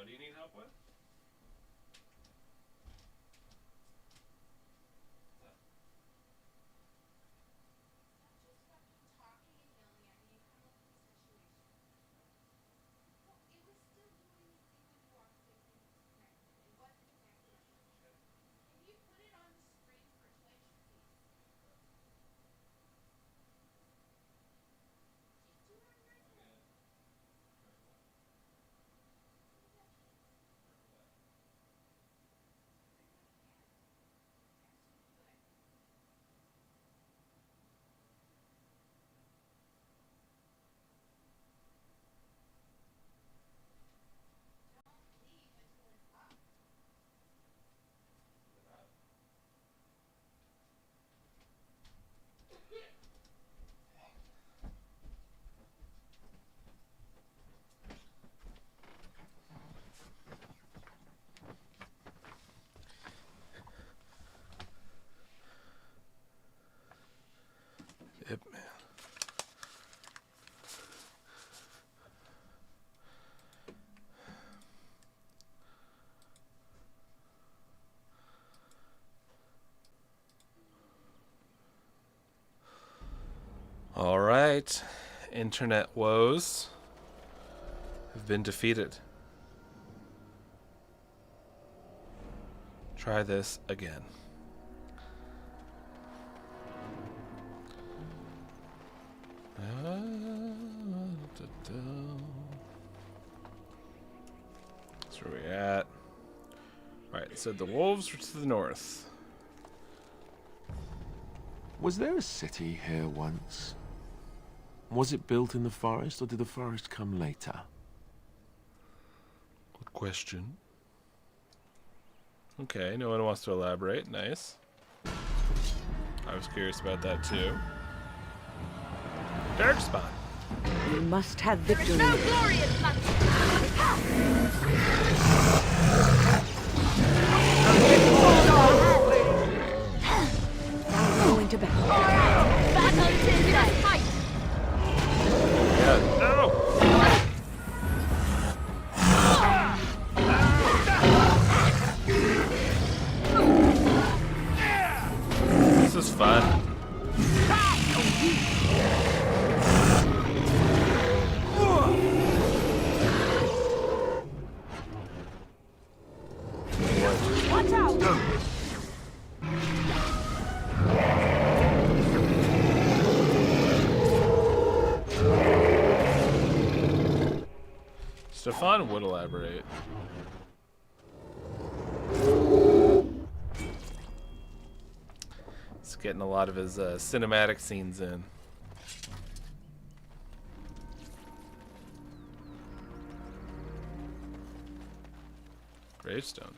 What do you need help with? Yep, man. All right. Internet woes have been defeated. Try this again. That's where we at. Alright, so the wolves were to the north. Was there a city here once? Was it built in the forest, or did the forest come later? Good question. Okay, no one wants to elaborate. Nice. I was curious about that too. Dark spot. We must have victory. There is no glory in that. Now going to battle. Battle to the fight. Yeah. No. This is fun. Watch out. Stefan would elaborate. He's getting a lot of his cinematic scenes in. Gravestone.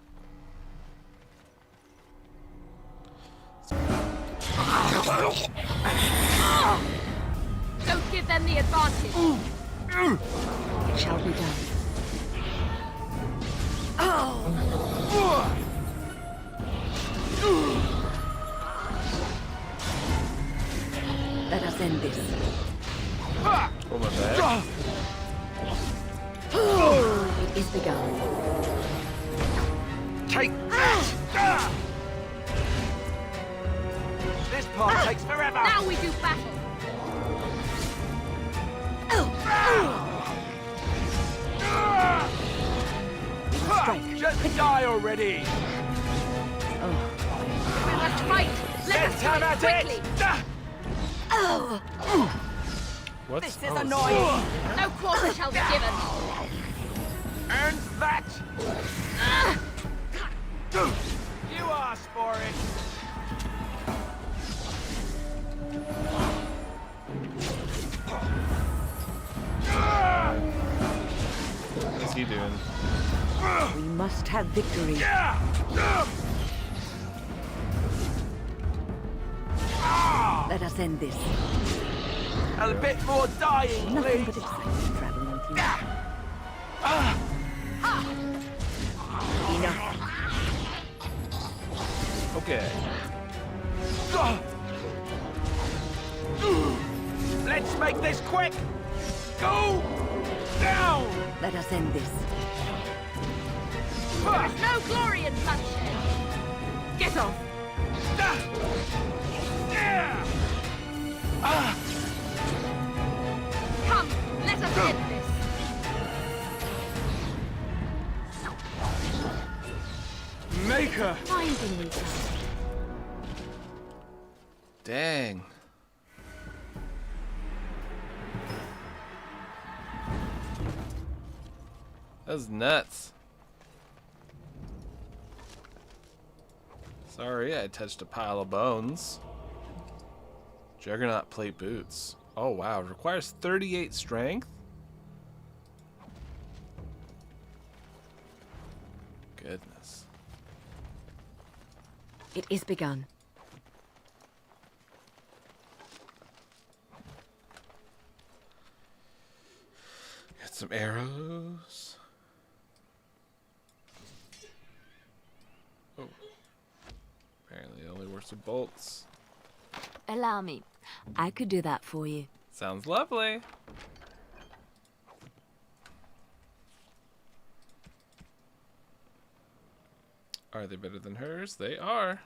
Don't give them the advantage. It shall be done. Let us end this. Oh, my bad. It is begun. Take that! This part takes forever! Now we do battle. Strike. Just die already! We must fight. Let us Have fight at quickly. it! What's This is annoying. No quarter shall be given. And that! You asked for it! What's he doing? We must have victory. Let us end this. A bit more dying, Nothing please! but excitement traveling with you. Enough. Okay. Let's make this quick! Go down! Let us end this. There is no glory in bloodshed. Get off. Come, let us end this. Maker! Finding me. Dang. That's nuts. Sorry, I touched a pile of bones. Juggernaut plate boots. Oh wow, it requires 38 strength. Goodness. It is begun. Got some arrows. Oh. Apparently it only works with bolts. Allow me. I could do that for you. Sounds lovely. Are they better than hers? They are.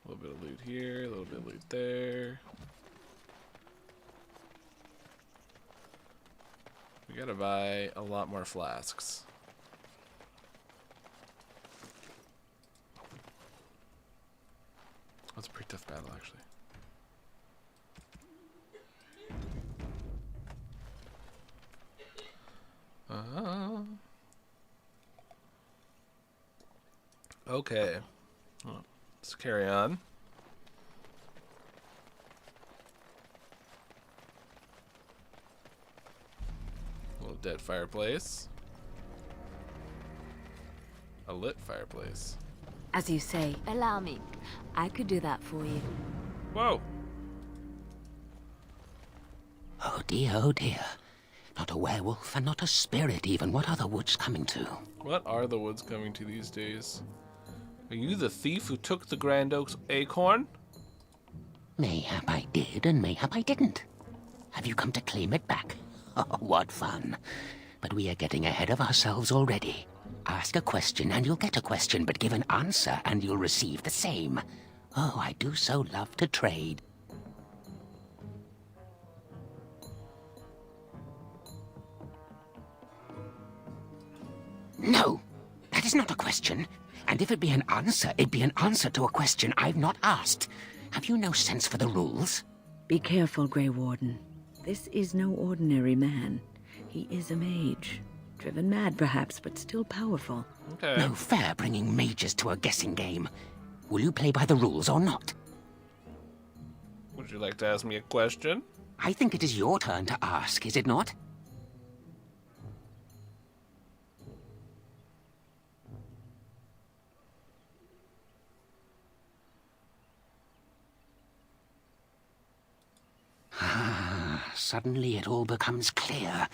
A little bit of loot here, a little bit of loot there. We gotta buy a lot more flasks. That's a pretty tough battle, actually. Okay. Well, let's carry on. A little dead fireplace. A lit fireplace. As you say, allow me. I could do that for you. Whoa. Oh dear. Not a werewolf and not a spirit even. What are the woods coming to? What are the woods coming to these days? Are you the thief who took the Grand Oak's acorn? Mayhap I did and mayhap I didn't. Have you come to claim it back? Oh, what fun. But we are getting ahead of ourselves already. Ask a question and you'll get a question, but give an answer and you'll receive the same. Oh, I do so love to trade. No, that is not a question. And if it be an answer, it'd be an answer to a question I've not asked. Have you no sense for the rules? Be careful, Grey Warden. This is no ordinary man. He is a mage. Driven mad, perhaps, but still powerful. Okay. No fair bringing mages to a guessing game. Will you play by the rules or not? Would you like to ask me a question? I think it is your turn to ask, is it not? Suddenly it all becomes clear.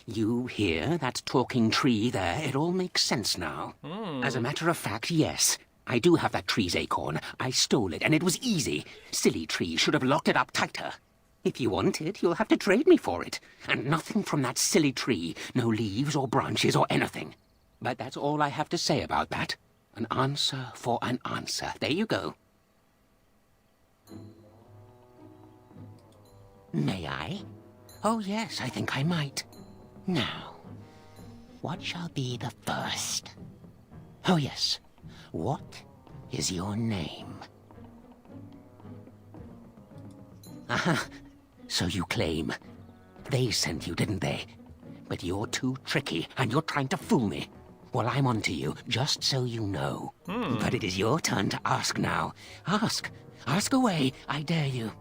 You hear that talking tree there? It all makes sense now. As a matter of fact, yes. I do have that tree's acorn. I stole it, and it was easy. Silly tree should have locked it up tighter. If you want it, you'll have to trade me for it. And nothing from that silly tree. No leaves or branches or anything. But that's all I have to say about that. An answer for an answer. There you go. May I? Oh, yes, I think I might. Now, what shall be the first? Oh, yes. What is your name? Aha, so you claim. They sent you, didn't they? But you're too tricky, and you're trying to fool me. Well, I'm on to you, just so you know. But it is your turn to ask now. Ask. Ask away, I dare you.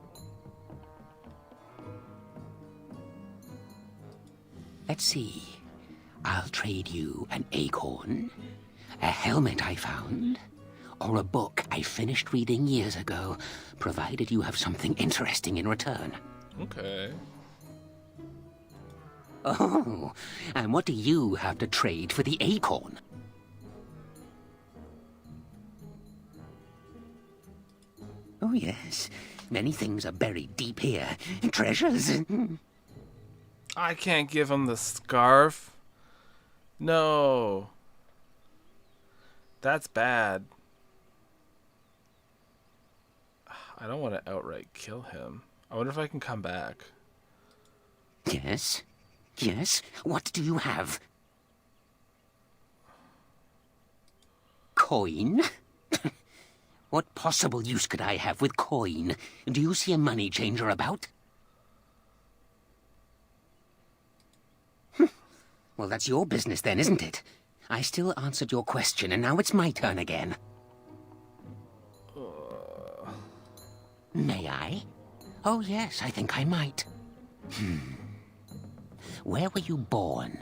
Let's see. I'll trade you an acorn, a helmet I found, or a book I finished reading years ago, provided you have something interesting in return. Okay. Oh, and what do you have to trade for the acorn? Oh, yes. Many things are buried deep here. Treasures. I can't give him the scarf. No. That's bad. I don't want to outright kill him. I wonder if I can come back. Yes? Yes? What do you have? Coin? What possible use could I have with coin? Do you see a money changer about? Well, that's your business then, isn't it? I still answered your question, and now it's my turn again. May I? Oh, yes, I think I might. Where were you born?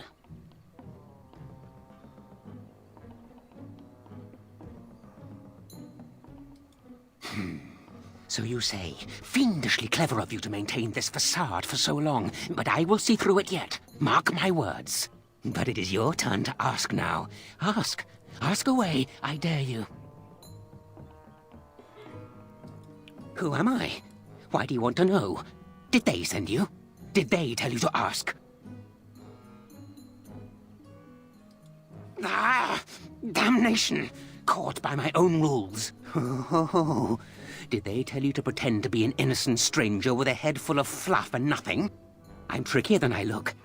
So you say, fiendishly clever of you to maintain this facade for so long, but I will see through it yet. Mark my words. But it is your turn to ask now. Ask. Ask away, I dare you. Who am I? Why do you want to know? Did they send you? Did they tell you to ask? Ah! Damnation! Caught by my own rules. Oh, did they tell you to pretend to be an innocent stranger with a head full of fluff and nothing? I'm trickier than I look.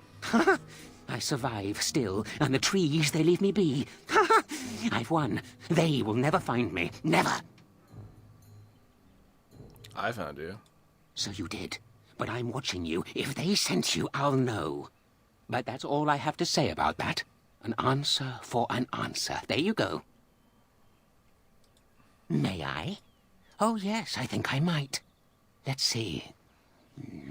I survive still, and the trees, they leave me be. I've won. They will never find me. Never. I found you. So you did. But I'm watching you. If they sent you, I'll know. But that's all I have to say about that. An answer for an answer. There you go. May I? Oh, yes, I think I might. Let's see.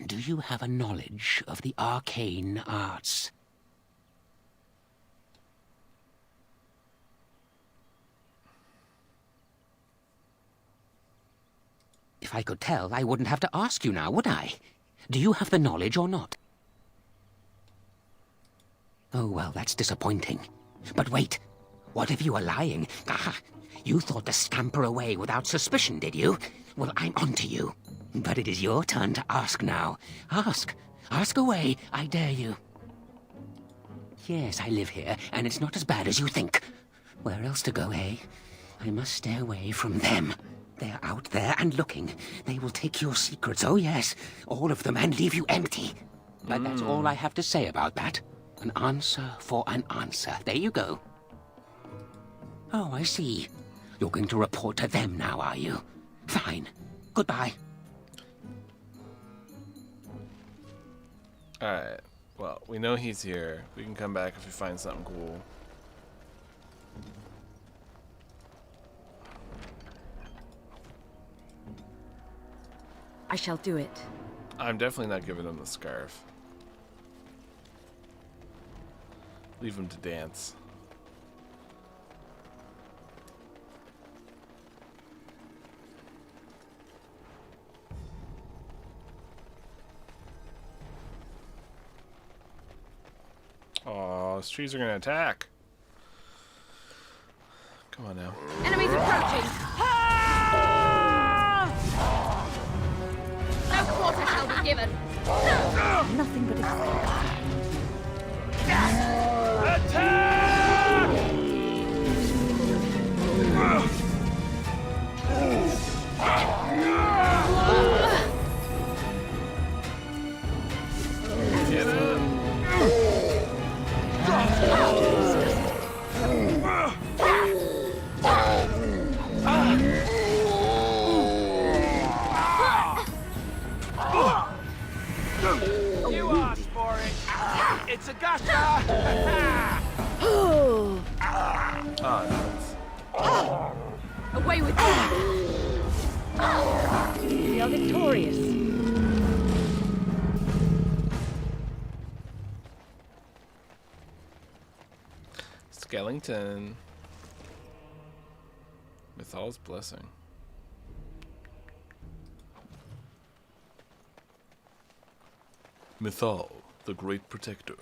Do you have a knowledge of the arcane arts? If I could tell, I wouldn't have to ask you now, would I? Do you have the knowledge or not? Oh, well, that's disappointing. But wait, what if you were lying? Ah, you thought to scamper away without suspicion, did you? Well, I'm onto you. But it is your turn to ask now. Ask. Ask away, I dare you. Yes, I live here, and it's not as bad as you think. Where else to go, eh? I must stay away from them. They're out there and looking. They will take your secrets, oh yes, all of them, and leave you empty. But that's all I have to say about that. An answer for an answer. There you go. Oh, I see. You're going to report to them now, are you? Fine. Goodbye. Alright. Well, we know he's here. We can come back if we find something cool. I shall do it. I'm definitely not giving him the scarf. Leave him to dance. Oh, those trees are gonna attack. Come on now. Enemies approaching! No quarter shall be given! Nothing but Get him! You asked for it. It's a gotcha. Oh, nice. Away with you! we are victorious. Skellington. Mythal's blessing. Mythal, the great protector.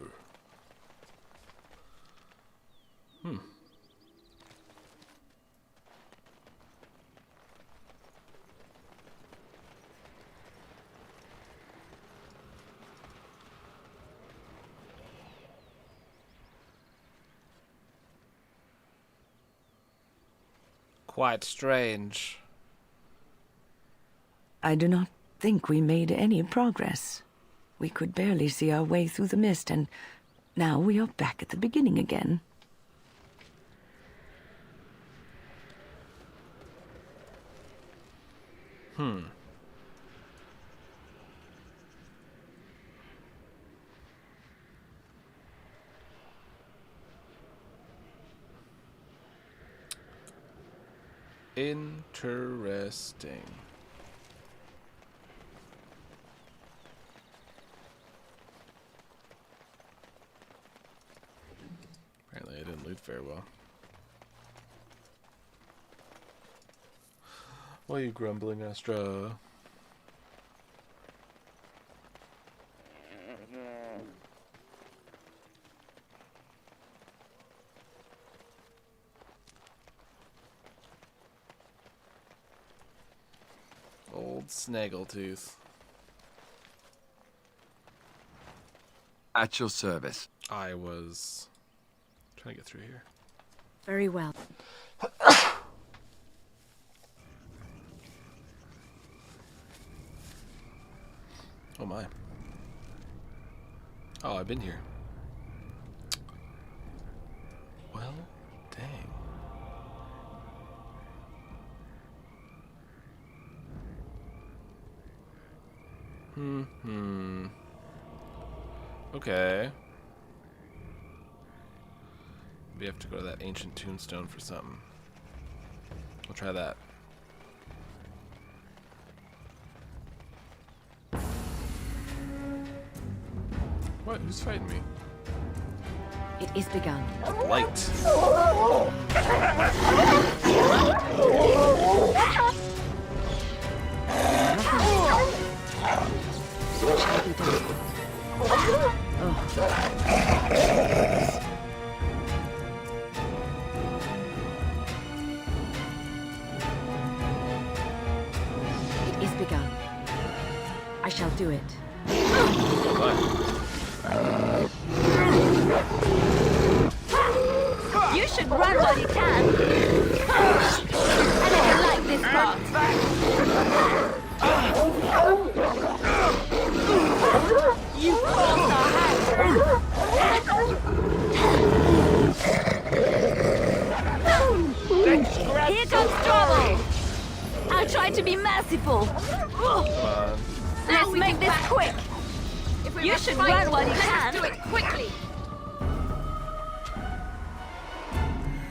quite strange. I do not think we made any progress. We could barely see our way through the mist, and now we are back at the beginning again. Interesting. Apparently I didn't loot very well. Why are you grumbling, Astra? Old Snaggletooth. At your service. I was trying to get through here. Very well. Oh my. Oh, I've been here. Well, dang. Okay. We have to go to that ancient tombstone for something. We'll try that. What? Who's fighting me? It is begun. Light. It is begun. I shall do it. You should run while you can. I don't like this part. You forced our hand. Here comes trouble. I'll try to be merciful. Let's make this quick. You should run while you can. Do it quickly.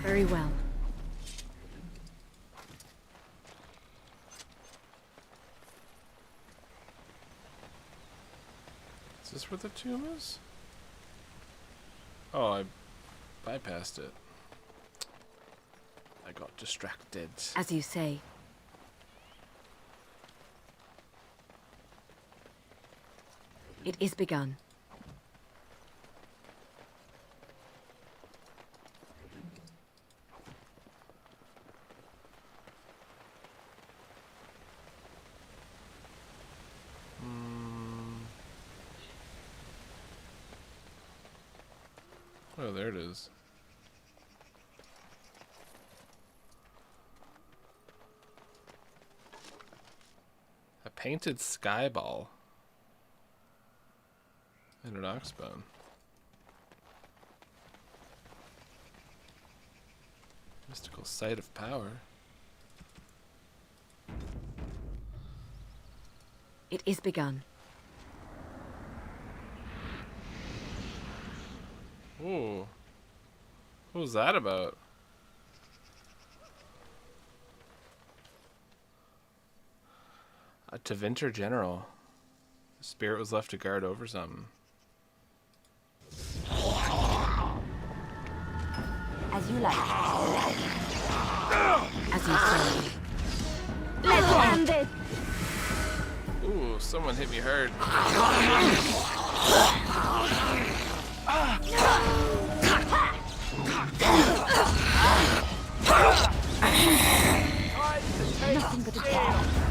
Very well. Is this where the tomb is? Oh, I bypassed it. I got distracted. As you say. It is begun. Oh, there it is. A painted sky ball. And an oxbone. Mystical sight of power. It is begun. Ooh. What was that about? A Tevinter General. The spirit was left to guard over something. As you like. As you say. Let's end this. Ooh, someone hit me hard. Nothing but a death.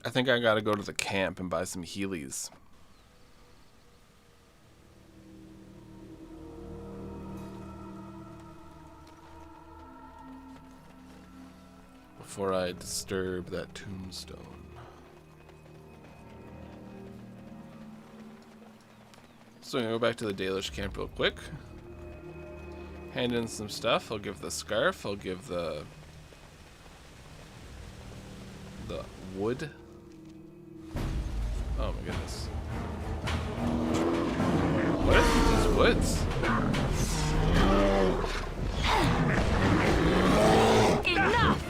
I think I gotta go to the camp and buy some Heelys. Before I disturb that tombstone. So I'm gonna go back to the Dalish camp real quick. Hand in some stuff. I'll give the scarf. I'll give the wood. Oh my goodness. What are these woods? Enough!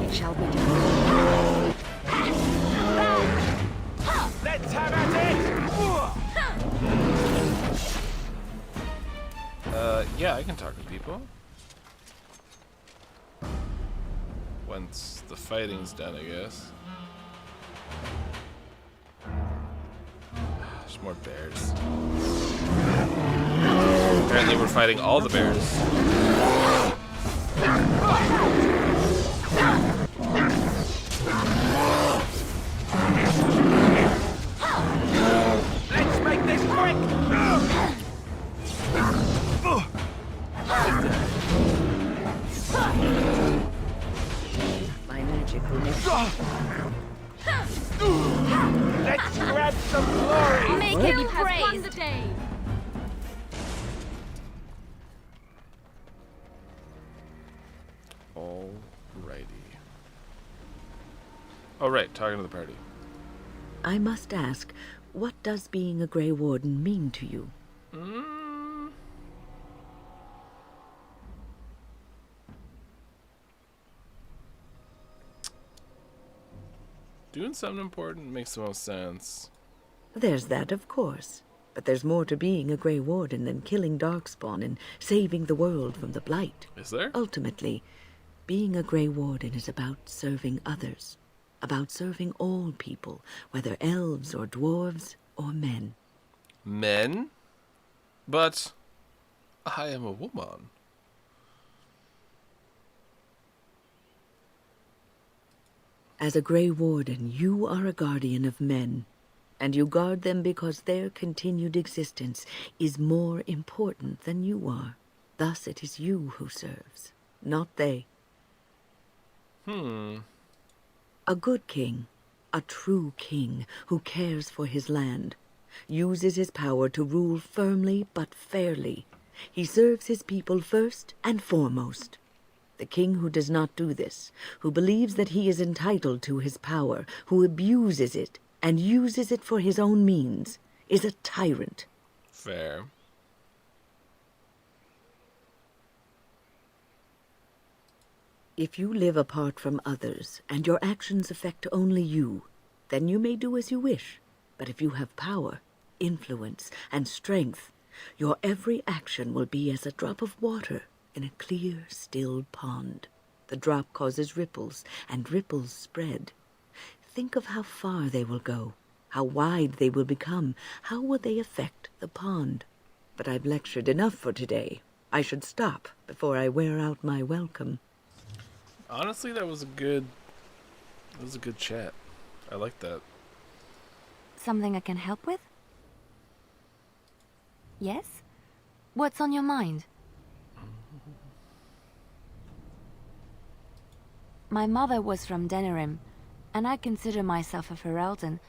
It shall be done. Let's have at it! Yeah, I can talk to people. Once the fighting's done, I guess. There's more bears. Apparently we're fighting all the bears. Let's make this quick! My magic will make Let's grab some glory! Make What? him praise the day. Alrighty. Oh right, talking to the party. I must ask, what does being a Grey Warden mean to you? Doing something important makes the most sense. There's that, of course. But there's more to being a Grey Warden than killing Darkspawn and saving the world from the Blight. Is there? Ultimately, being a Grey Warden is about serving others. About serving all people, whether elves or dwarves or men. Men? But I am a woman. As a Grey Warden, you are a guardian of men, and you guard them because their continued existence is more important than you are. Thus it is you who serves, not they. A good king, a true king who cares for his land, uses his power to rule firmly but fairly. He serves his people first and foremost. The king who does not do this, who believes that he is entitled to his power, who abuses it and uses it for his own means, is a tyrant. Fair. If you live apart from others, and your actions affect only you, then you may do as you wish. But if you have power, influence, and strength, your every action will be as a drop of water in a clear, still pond. The drop causes ripples, and ripples spread. Think of how far they will go, how wide they will become, how will they affect the pond. But I've lectured enough for today. I should stop before I wear out my welcome. Honestly, that was a good chat. I like that. Something I can help with? Yes? What's on your mind? My mother was from Denerim, and I consider myself a Ferelden.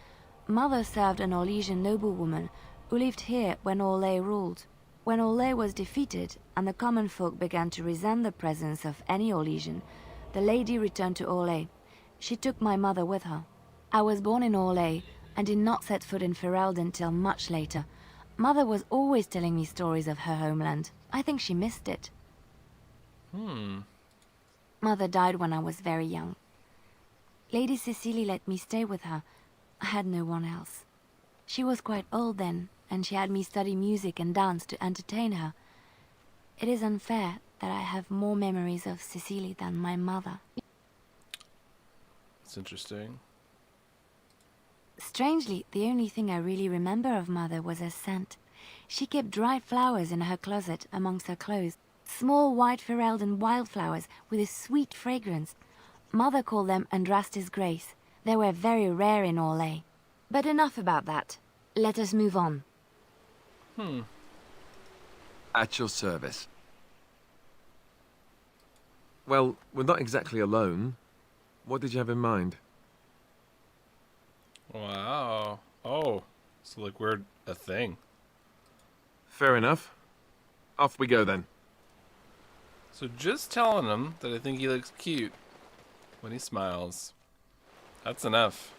Mother served an Orlesian noblewoman who lived here when Orlais ruled. When Orlais was defeated and the common folk began to resent the presence of any Orlesian, the lady returned to Orlais. She took my mother with her. I was born in Orlais and did not set foot in Ferelden till much later. Mother was always telling me stories of her homeland. I think she missed it. Mother died when I was very young. Lady Cecily let me stay with her. I had no one else. She was quite old then, and she had me study music and dance to entertain her. It is unfair that I have more memories of Cecily than my mother. interesting. Strangely, the only thing I really remember of Mother was her scent. She kept dried flowers in her closet amongst her clothes. Small white Ferelden wildflowers with a sweet fragrance. Mother called them Andraste's Grace. They were very rare in Orlais. But enough about that. Let us move on. At your service. Well, we're not exactly alone. What did you have in mind? Wow. Oh, so like we're a thing. Fair enough. Off we go then. So just telling him that I think he looks cute when he smiles. That's enough.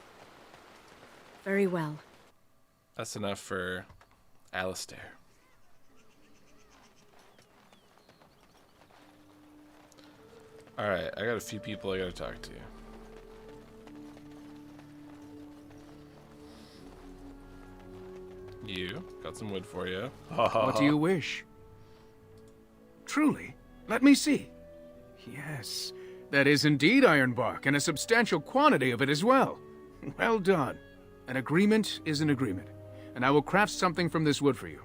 Very well. That's enough for Alistair. Alright, I got a few people I gotta talk to. You, got some wood for you. What do you wish? Truly? Let me see. Yes, that is indeed ironbark, and a substantial quantity of it as well. Well done. An agreement is an agreement, and I will craft something from this wood for you.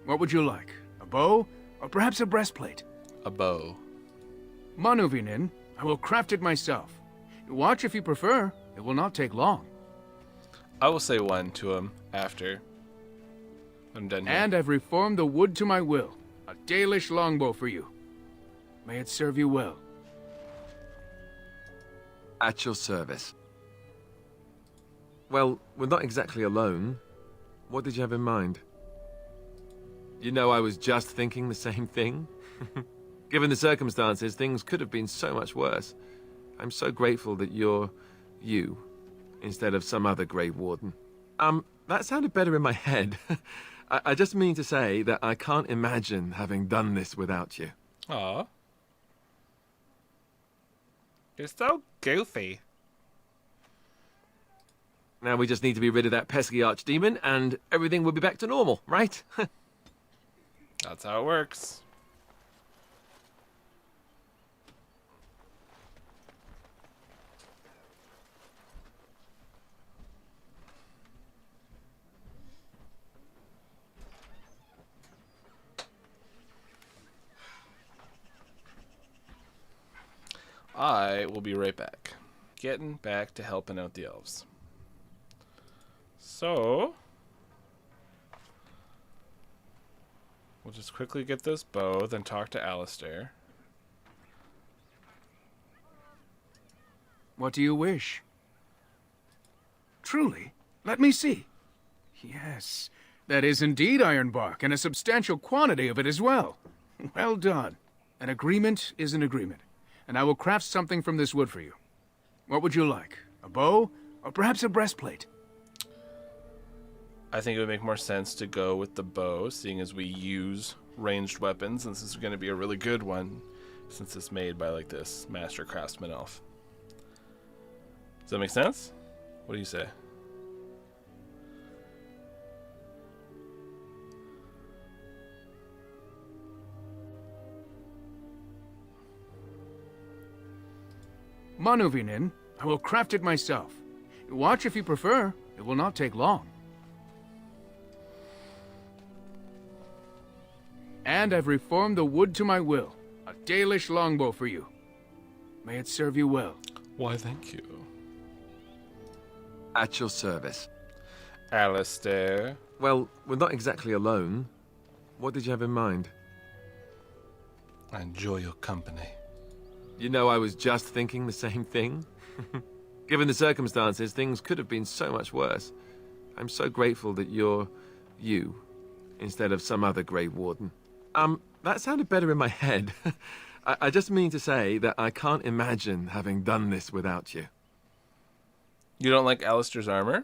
What would you like? A bow, or perhaps a breastplate? A bow. Manuvinin, I will craft it myself. Watch if you prefer. It will not take long. I will say one to him after I'm done here. And I've reformed the wood to my will. A Dalish longbow for you. May it serve you well. At your service. Well, we're not exactly alone. What did you have in mind? You know, I was just thinking the same thing. Given the circumstances, things could have been so much worse. I'm so grateful that you're you, instead of some other Grey Warden. That sounded better in my head. I just mean to say that I can't imagine having done this without you. Aw. You're so goofy. Now we just need to be rid of that pesky archdemon, and everything will be back to normal, right? That's how it works. I will be right back. Getting back to helping out the elves. So, we'll just quickly get this bow, then talk to Alistair. What do you wish? Truly? Let me see. Yes, that is indeed ironbark, and a substantial quantity of it as well. Well done. An agreement is an agreement, and I will craft something from this wood for you. What would you like? A bow, or perhaps a breastplate? I think it would make more sense to go with the bow, seeing as we use ranged weapons, and this is going to be a really good one, since it's made by like this master craftsman elf. Does that make sense? What do you say? Manuvinin, I will craft it myself. Watch if you prefer. It will not take long. And I've reformed the wood to my will. A Dalish longbow for you. May it serve you well. Why, thank you. At your service. Alistair. Well, we're not exactly alone. What did you have in mind? I enjoy your company. You know, I was just thinking the same thing. Given the circumstances, things could have been so much worse. I'm so grateful that you're you, instead of some other Grey Warden. That sounded better in my head. I just mean to say that I can't imagine having done this without you. You don't like Alistair's armor?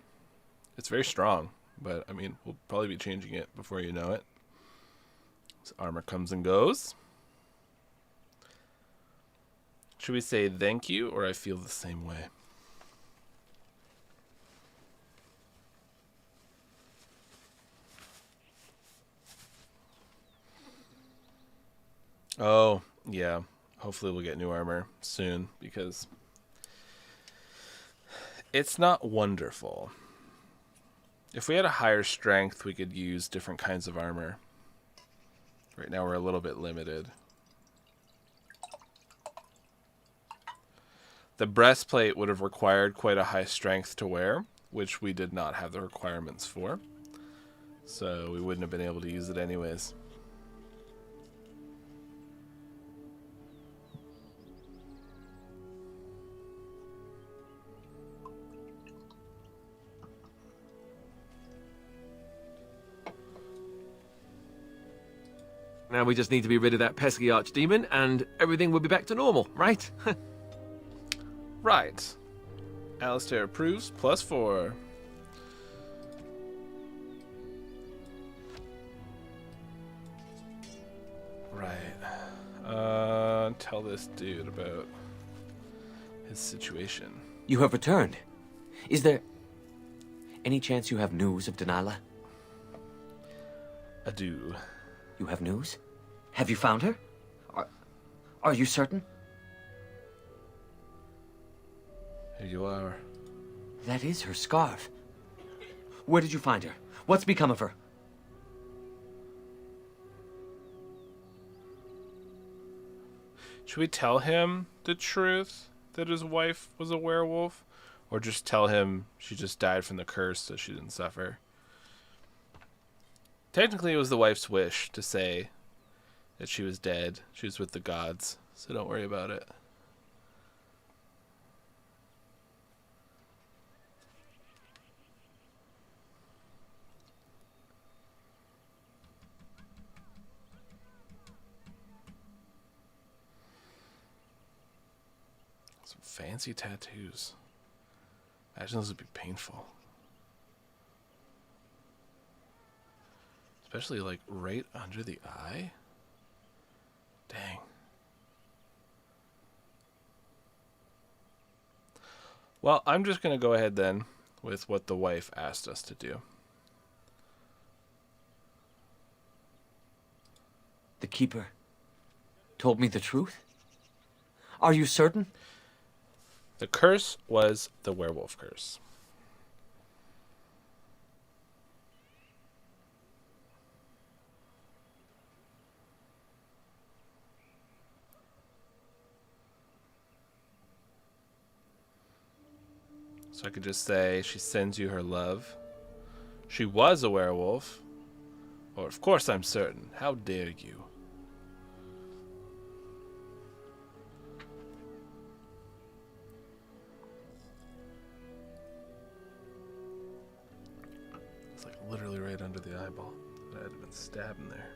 It's very strong, but I mean, we'll probably be changing it before you know it. His armor comes and goes. Should we say thank you, or I feel the same way? Oh, yeah. Hopefully we'll get new armor soon, because It's not wonderful. If we had a higher strength, we could use different kinds of armor. Right now we're a little bit limited. The breastplate would have required quite a high strength to wear, which we did not have the requirements for. So we wouldn't have been able to use it anyways. Now we just need to be rid of that pesky archdemon, and everything will be back to normal, right? Right. Alistair approves, +4. Right. Tell this dude about his situation. You have returned. Is there any chance you have news of Delilah? I do. You have news? Have you found her? Are you certain? Here you are. That is her scarf. Where did you find her? What's become of her? Should we tell him the truth that his wife was a werewolf? Or just tell him she just died from the curse so she didn't suffer? Technically, it was the wife's wish to say that she was dead. She was with the gods, so don't worry about it. Some fancy tattoos. Imagine those would be painful. Especially like right under the eye. Dang. Well, I'm just going to go ahead then with what the wife asked us to do. The Keeper told me the truth? Are you certain? The curse was the werewolf curse. So I could just say, she sends you her love. She was a werewolf. Or, of course I'm certain. How dare you? It's like literally right under the eyeball. I had been stabbing there.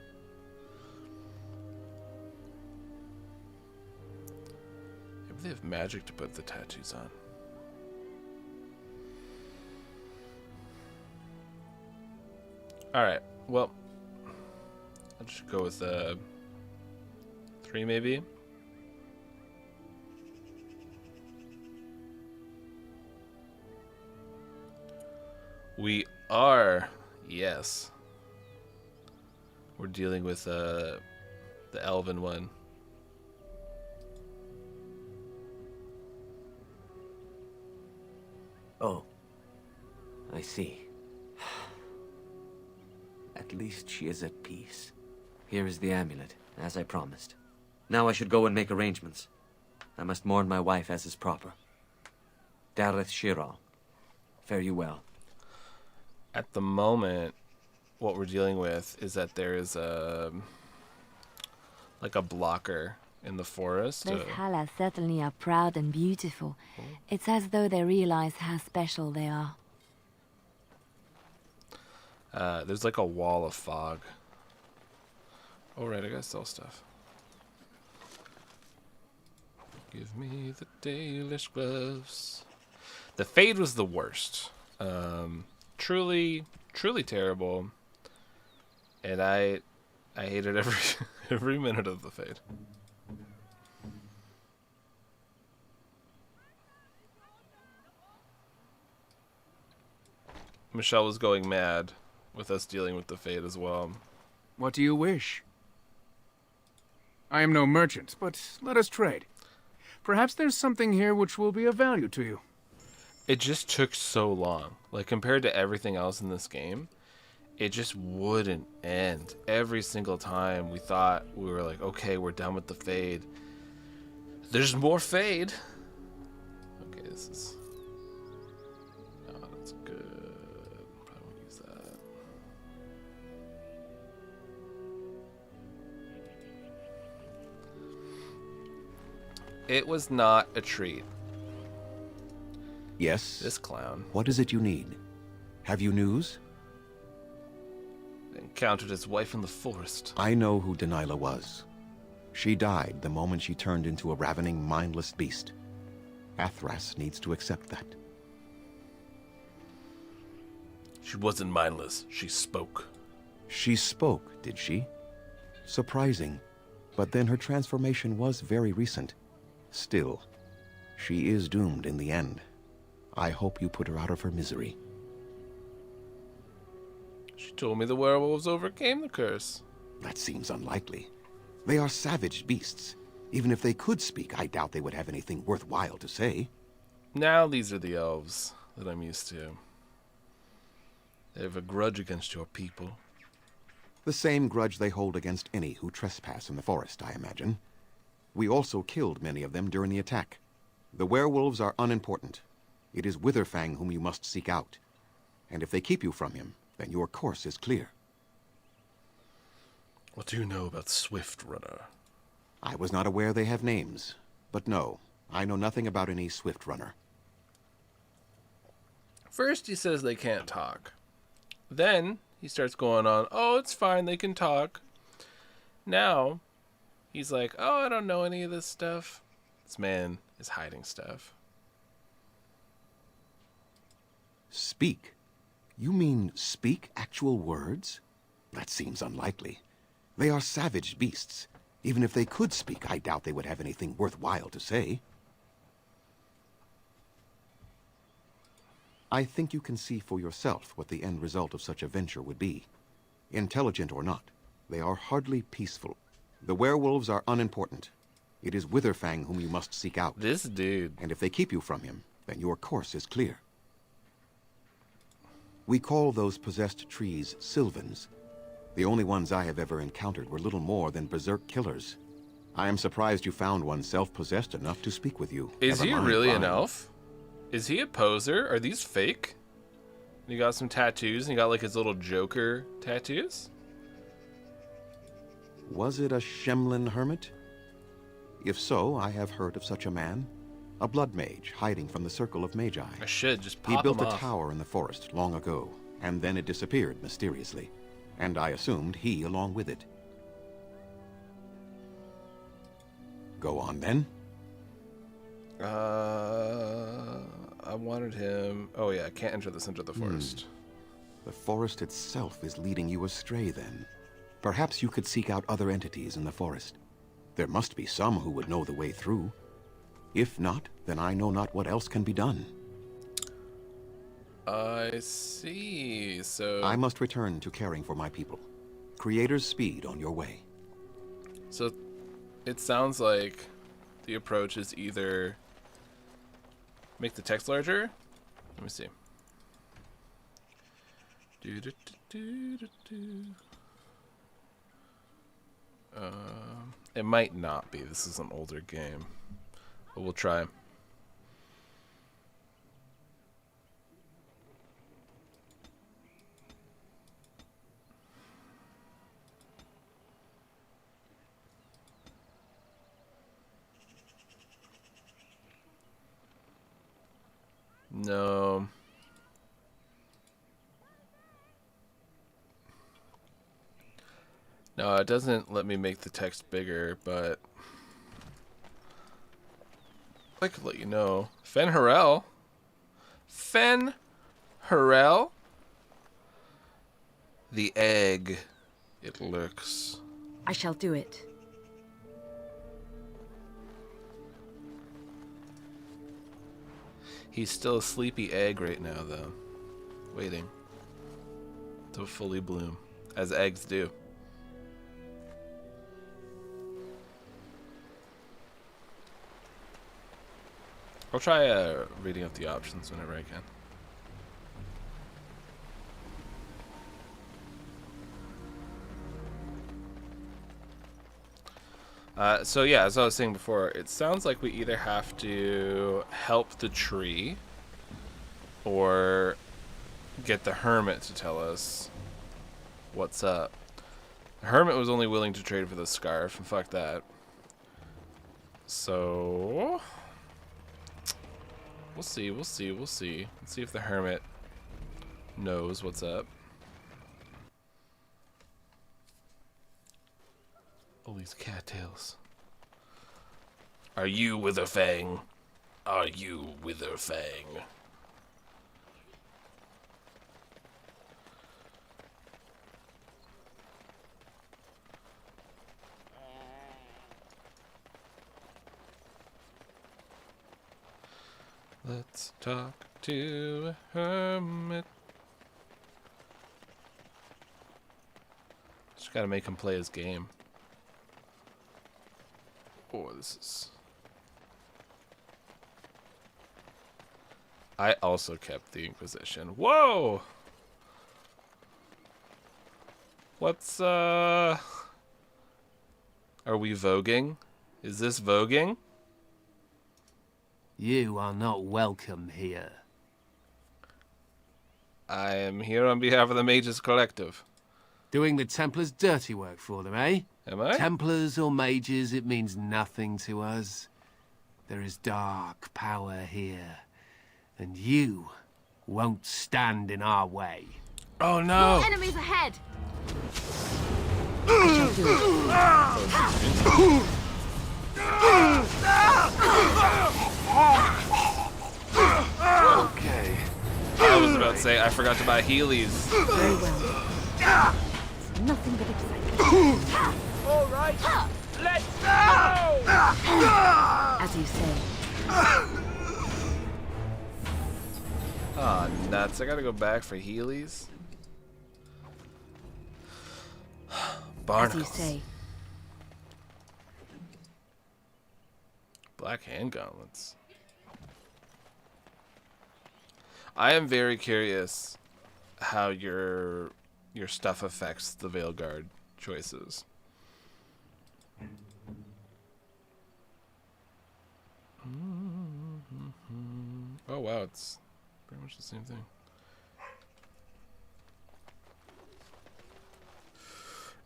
Maybe they have magic to put the tattoos on. Alright, well, I'll just go with 3 maybe. We are, yes. We're dealing with the elven one. Oh, I see. At least she is at peace. Here is the amulet, as I promised. Now I should go and make arrangements. I must mourn my wife as is proper. Dareth Shiral, fare you well. At the moment, what we're dealing with is that there is like a blocker in the forest. Those Hala certainly are proud and beautiful. It's as though they realize how special they are. There's like a wall of fog. Oh, right, I gotta sell stuff. Give me the Dalish gloves. The Fade was the worst. Truly terrible. And I hated every minute of the Fade. Michelle was going mad with us dealing with the Fade as well. What do you wish? I am no merchant, but let us trade. Perhaps there's something here which will be of value to you. It just took so long. Like, compared to everything else in this game, it just wouldn't end. Every single time we thought we were like, okay, we're done with the fade. There's more fade. Okay, this is... Oh, that's good. Probably won't use that. It was not a treat. Yes? This clown What is it you need? Have you news? encountered his wife in the forest. I know who Delilah was. She died the moment she turned into a ravening, mindless beast. Athras needs to accept that. She wasn't mindless. She spoke. She spoke, did she? Surprising. But then her transformation was very recent. Still, she is doomed in the end. I hope you put her out of her misery. She told me the werewolves overcame the curse. That seems unlikely. They are savage beasts. Even if they could speak, I doubt they would have anything worthwhile to say. Now these are the elves that I'm used to. They have a grudge against your people. The same grudge they hold against any who trespass in the forest, I imagine. We also killed many of them during the attack. The werewolves are unimportant. It is Witherfang whom you must seek out. And if they keep you from him, then your course is clear. What do you know about Swift Runner? I was not aware they have names. But no, I know nothing about any Swift Runner. First he says they can't talk. Then he starts going on, oh, it's fine, they can talk. Now, he's like, oh, I don't know any of this stuff. This man is hiding stuff. Speak? You mean speak actual words? That seems unlikely. They are savage beasts. Even if they could speak, I doubt they would have anything worthwhile to say. I think you can see for yourself what the end result of such a venture would be. Intelligent or not, they are hardly peaceful. The werewolves are unimportant. It is Witherfang whom you must seek out. This dude. And if they keep you from him, then your course is clear. We call those possessed trees Sylvans. The only ones I have ever encountered were little more than berserk killers. I am surprised you found one self-possessed enough to speak with you. Is Never he mind really an mine. elf? Is he a poser? Are these fake? And he got some tattoos and he got like his little Joker tattoos? Was it a Shemlin hermit? If so, I have heard of such a man. A blood mage hiding from the circle of magi. I should just He pop built him a off. tower in the forest long ago, and then it disappeared mysteriously. And I assumed he along with it. Go on then. I wanted him. Oh yeah, I can't enter the center of the forest. The forest itself is leading you astray then. Perhaps you could seek out other entities in the forest. There must be some who would know the way through. If not, then I know not what else can be done. I see. So I must return to caring for my people. Creator's speed on your way. So it sounds like the approach is either make the text larger. Let me see. It might not be. This is an older game, but we'll try. No. No, it doesn't let me make the text bigger, but I could let you know. Fen Harel? Fen Harel? The egg. It lurks. I shall do it. He's still a sleepy egg right now, though. Waiting to fully bloom, as eggs do. I'll try reading up the options whenever I can. So yeah, as I was saying before, it sounds like we either have to help the tree or get the hermit to tell us what's up. The hermit was only willing to trade for the scarf, and fuck that. So we'll see. Let's see if the hermit knows what's up. All these cattails. Are you Witherfang? Are you Witherfang? Let's talk to a hermit. Just gotta make him play his game. Oh, this is... I also kept the Inquisition. Whoa! What's, Are we voguing? Is this voguing? You are not welcome here. I am here on behalf of the Mages Collective. Doing the Templars' dirty work for them, eh? Am I? Templars or mages, it means nothing to us. There is dark power here, and you won't stand in our way. Oh no! More enemies ahead! Okay. I was about to say, I forgot to buy Heelys. Very well. It's nothing but excitement. All right, let's go! As you say. Aw, nuts. I gotta go back for Heelys. As Barnacles. you say. Black hand gauntlets. I am very curious how your stuff affects the Veilguard choices. Oh wow, it's pretty much the same thing.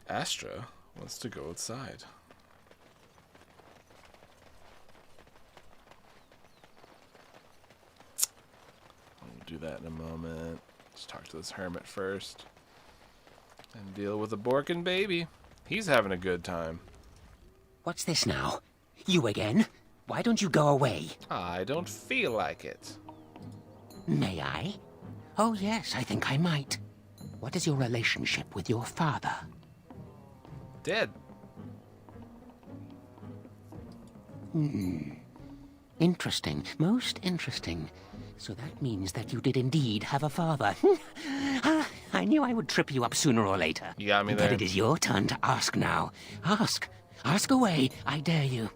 Astra wants to go outside. We'll do that in a moment. Let's talk to this hermit first. And deal with the Borkin baby. He's having a good time. What's this now? You again? Why don't you go away? I don't feel like it. May I? Oh, yes, I think I might. What is your relationship with your father? Dead. Interesting. Most interesting. So that means that you did indeed have a father. Ah, I knew I would trip you up sooner or later. You got me But there. it is your turn to ask now. Ask. Ask away. I dare you.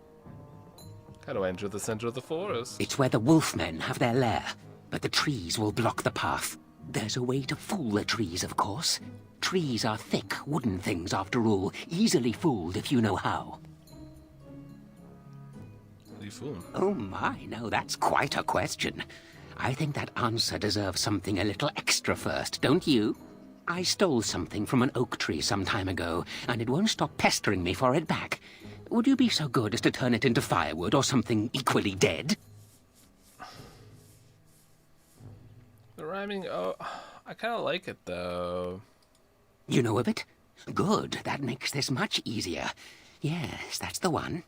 How do I enter the center of the forest? It's where the wolfmen have their lair, but the trees will block the path. There's a way to fool the trees, of course. Trees are thick, wooden things, after all. Easily fooled if you know how. How do you fool him? Oh my, no, that's quite a question. I think that answer deserves something a little extra first, don't you? I stole something from an oak tree some time ago, and it won't stop pestering me for it back. Would you be so good as to turn it into firewood or something equally dead? The rhyming, oh, I kind of like it though. You know of it? Good, that makes this much easier. Yes, that's the one.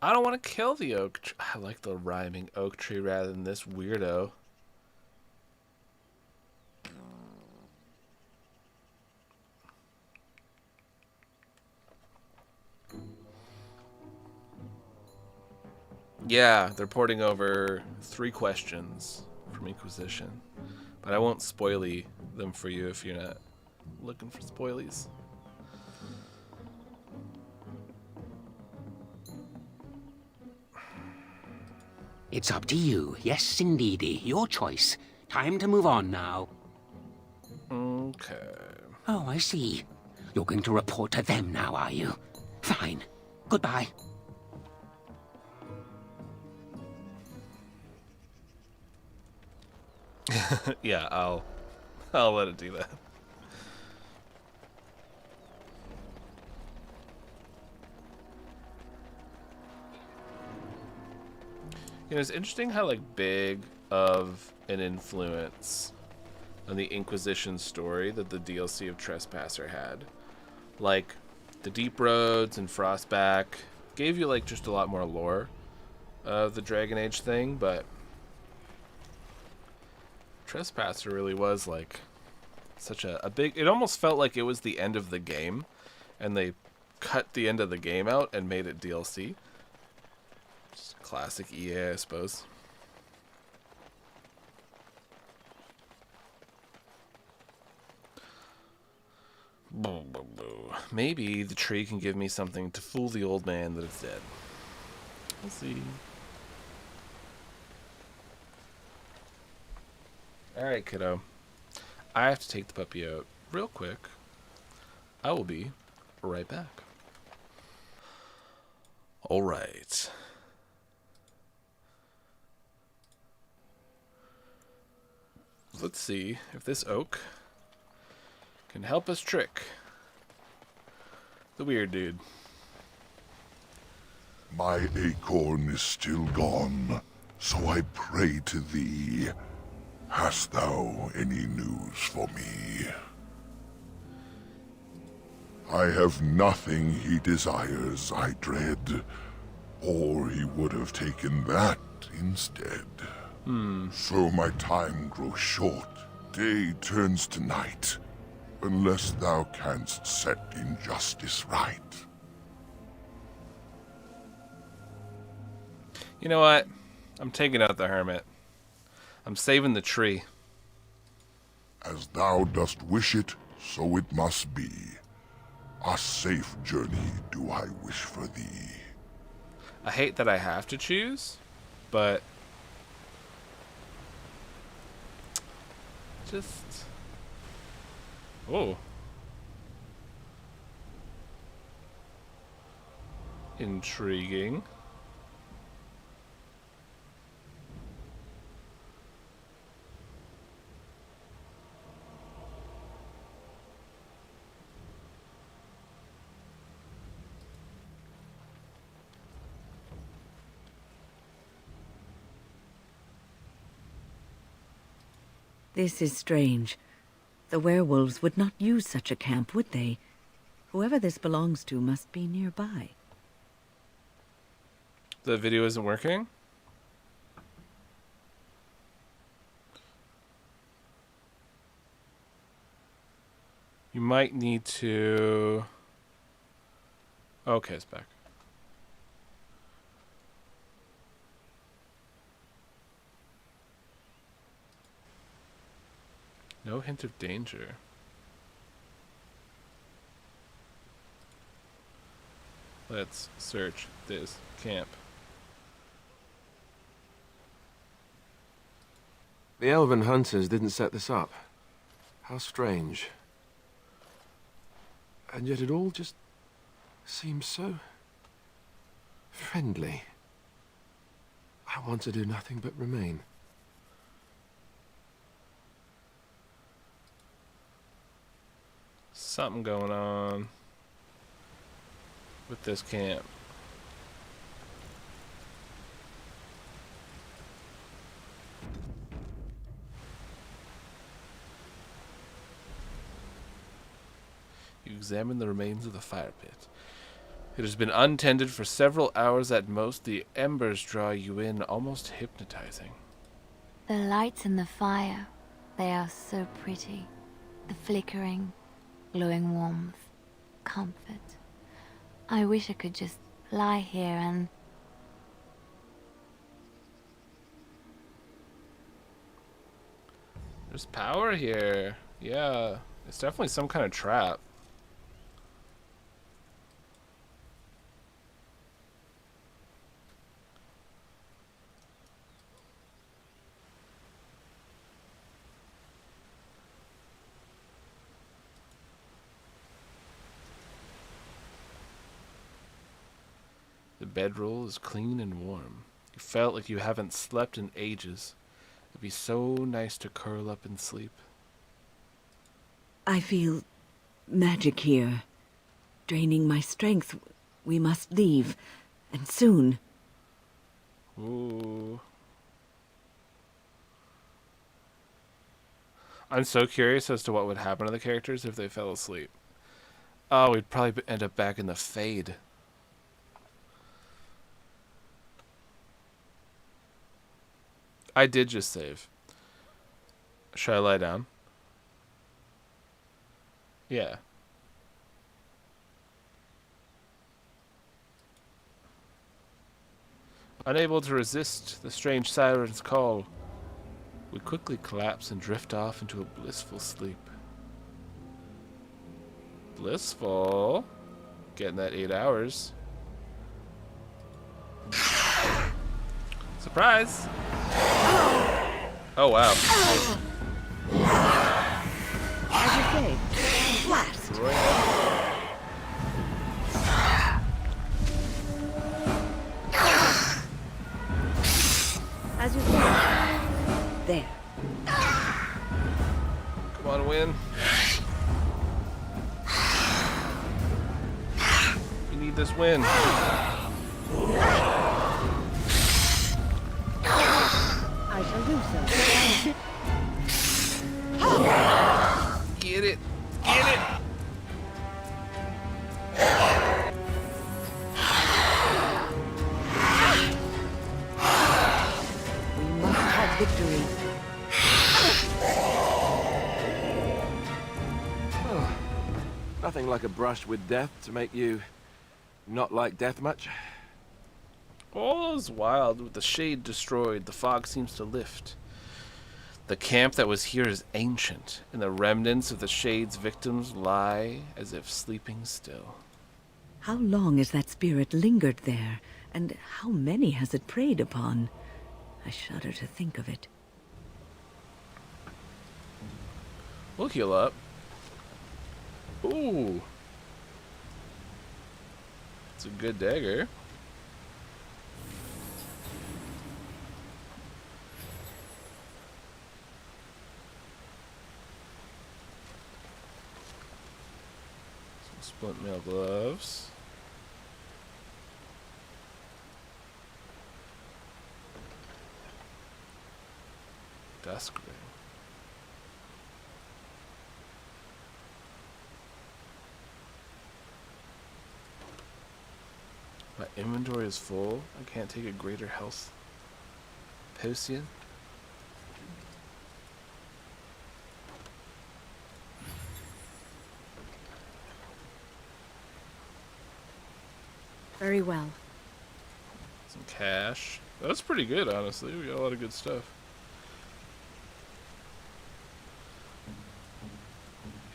I don't want to kill the oak tree. I like the rhyming oak tree rather than this weirdo. Yeah, they're porting over 3 questions from Inquisition. But I won't spoily them for you if you're not looking for spoilies. It's up to you. Yes, indeedy. Your choice. Time to move on now. Okay. Oh, I see. You're going to report to them now, are you? Fine. Goodbye. Yeah, I'll let it do that. You know, it's interesting how like big of an influence on the Inquisition story that the DLC of Trespasser had. Like the Deep Roads and Frostback gave you like just a lot more lore of the Dragon Age thing, but Trespasser really was like such a big, it almost felt like it was the end of the game and they cut the end of the game out and made it DLC. Just classic EA, I suppose. Maybe the tree can give me something to fool the old man that it's dead. We'll see. Alright, kiddo. I have to take the puppy out real quick. I will be right back. Alright. Let's see if this oak can help us trick the weird dude. My acorn is still gone, so I pray to thee. Hast thou any news for me? I have nothing he desires, I dread, or he would have taken that instead. So my time grows short, day turns to night, unless thou canst set injustice right. You know what? I'm taking out the hermit. I'm saving the tree. As thou dost wish it, so it must be. A safe journey do I wish for thee. I hate that I have to choose, but just... Oh. Intriguing. This is strange. The werewolves would not use such a camp, would they? Whoever this belongs to must be nearby. The video isn't working? You might need to... Okay, it's back. No hint of danger. Let's search this camp. The elven hunters didn't set this up. How strange. And yet it all just seems so friendly. I want to do nothing but remain. Something going on with this camp. You examine the remains of the fire pit. It has been untended for several hours at most. The embers draw you in, almost hypnotizing. The lights in the fire, they are so pretty. The flickering, glowing warmth, comfort. I wish I could just lie here and... There's power here. Yeah. It's definitely some kind of trap. The bedroll is clean and warm. You felt like you haven't slept in ages. It'd be so nice to curl up and sleep. I feel magic here, draining my strength. We must leave, and soon. Ooh. I'm so curious as to what would happen to the characters if they fell asleep. Oh, we'd probably end up back in the Fade. I did just save. Should I lie down? Yeah. Unable to resist the strange siren's call, we quickly collapse and drift off into a blissful sleep. Blissful? Getting that 8 hours. Surprise! Oh wow. As you say, blast. As you say. There. Come on, win. You need this win. I shall do so. Get it. Get it. We must have victory. Oh, nothing like a brush with death to make you not like death much. All is wild. With the shade destroyed, the fog seems to lift. The camp that was here is ancient, and the remnants of the shade's victims lie as if sleeping still. How long has that spirit lingered there, and how many has it preyed upon? I shudder to think of it. We'll heal up. Ooh. It's a good dagger. Splint mail gloves. Dusk ring. My inventory is full. I can't take a greater health potion. Very well. Some cash. That's pretty good, honestly. We got a lot of good stuff.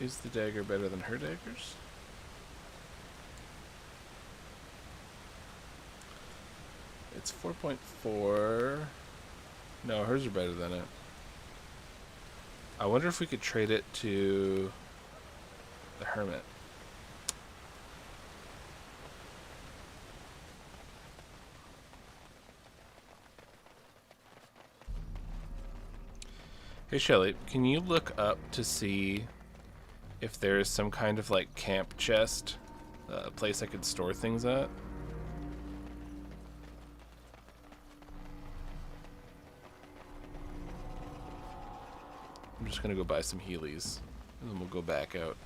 Is the dagger better than her daggers? It's 4.4. No, hers are better than it. I wonder if we could trade it to the Hermit. Hey Shelly, can you look up to see if there's some kind of like camp chest, a place I could store things at? I'm just gonna go buy some Heelys, and then we'll go back out.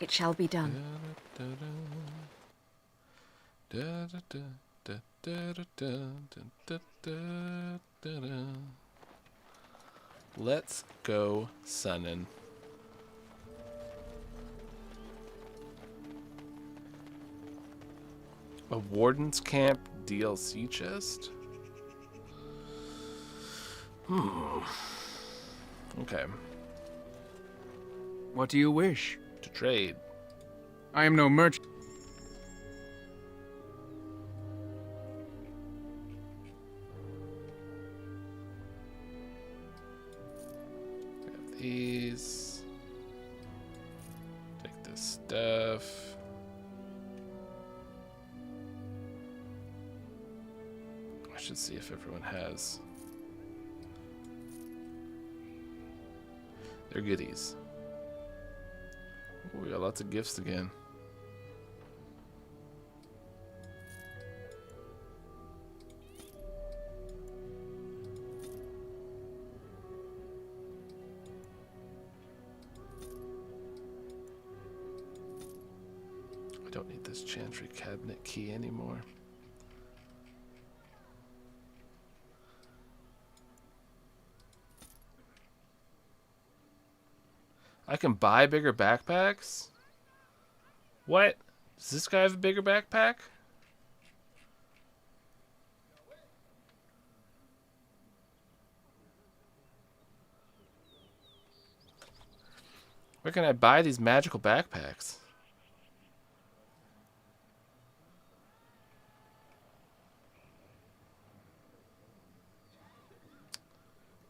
It shall be done. Let's go sunnin'. A Warden's Camp DLC chest? Okay. What do you wish? To trade. I am no merchant. Grab these. Take this stuff. I should see if everyone has their goodies. Ooh, we got lots of gifts again. I don't need this Chantry cabinet key anymore. I can buy bigger backpacks? What? Does this guy have a bigger backpack? Where can I buy these magical backpacks?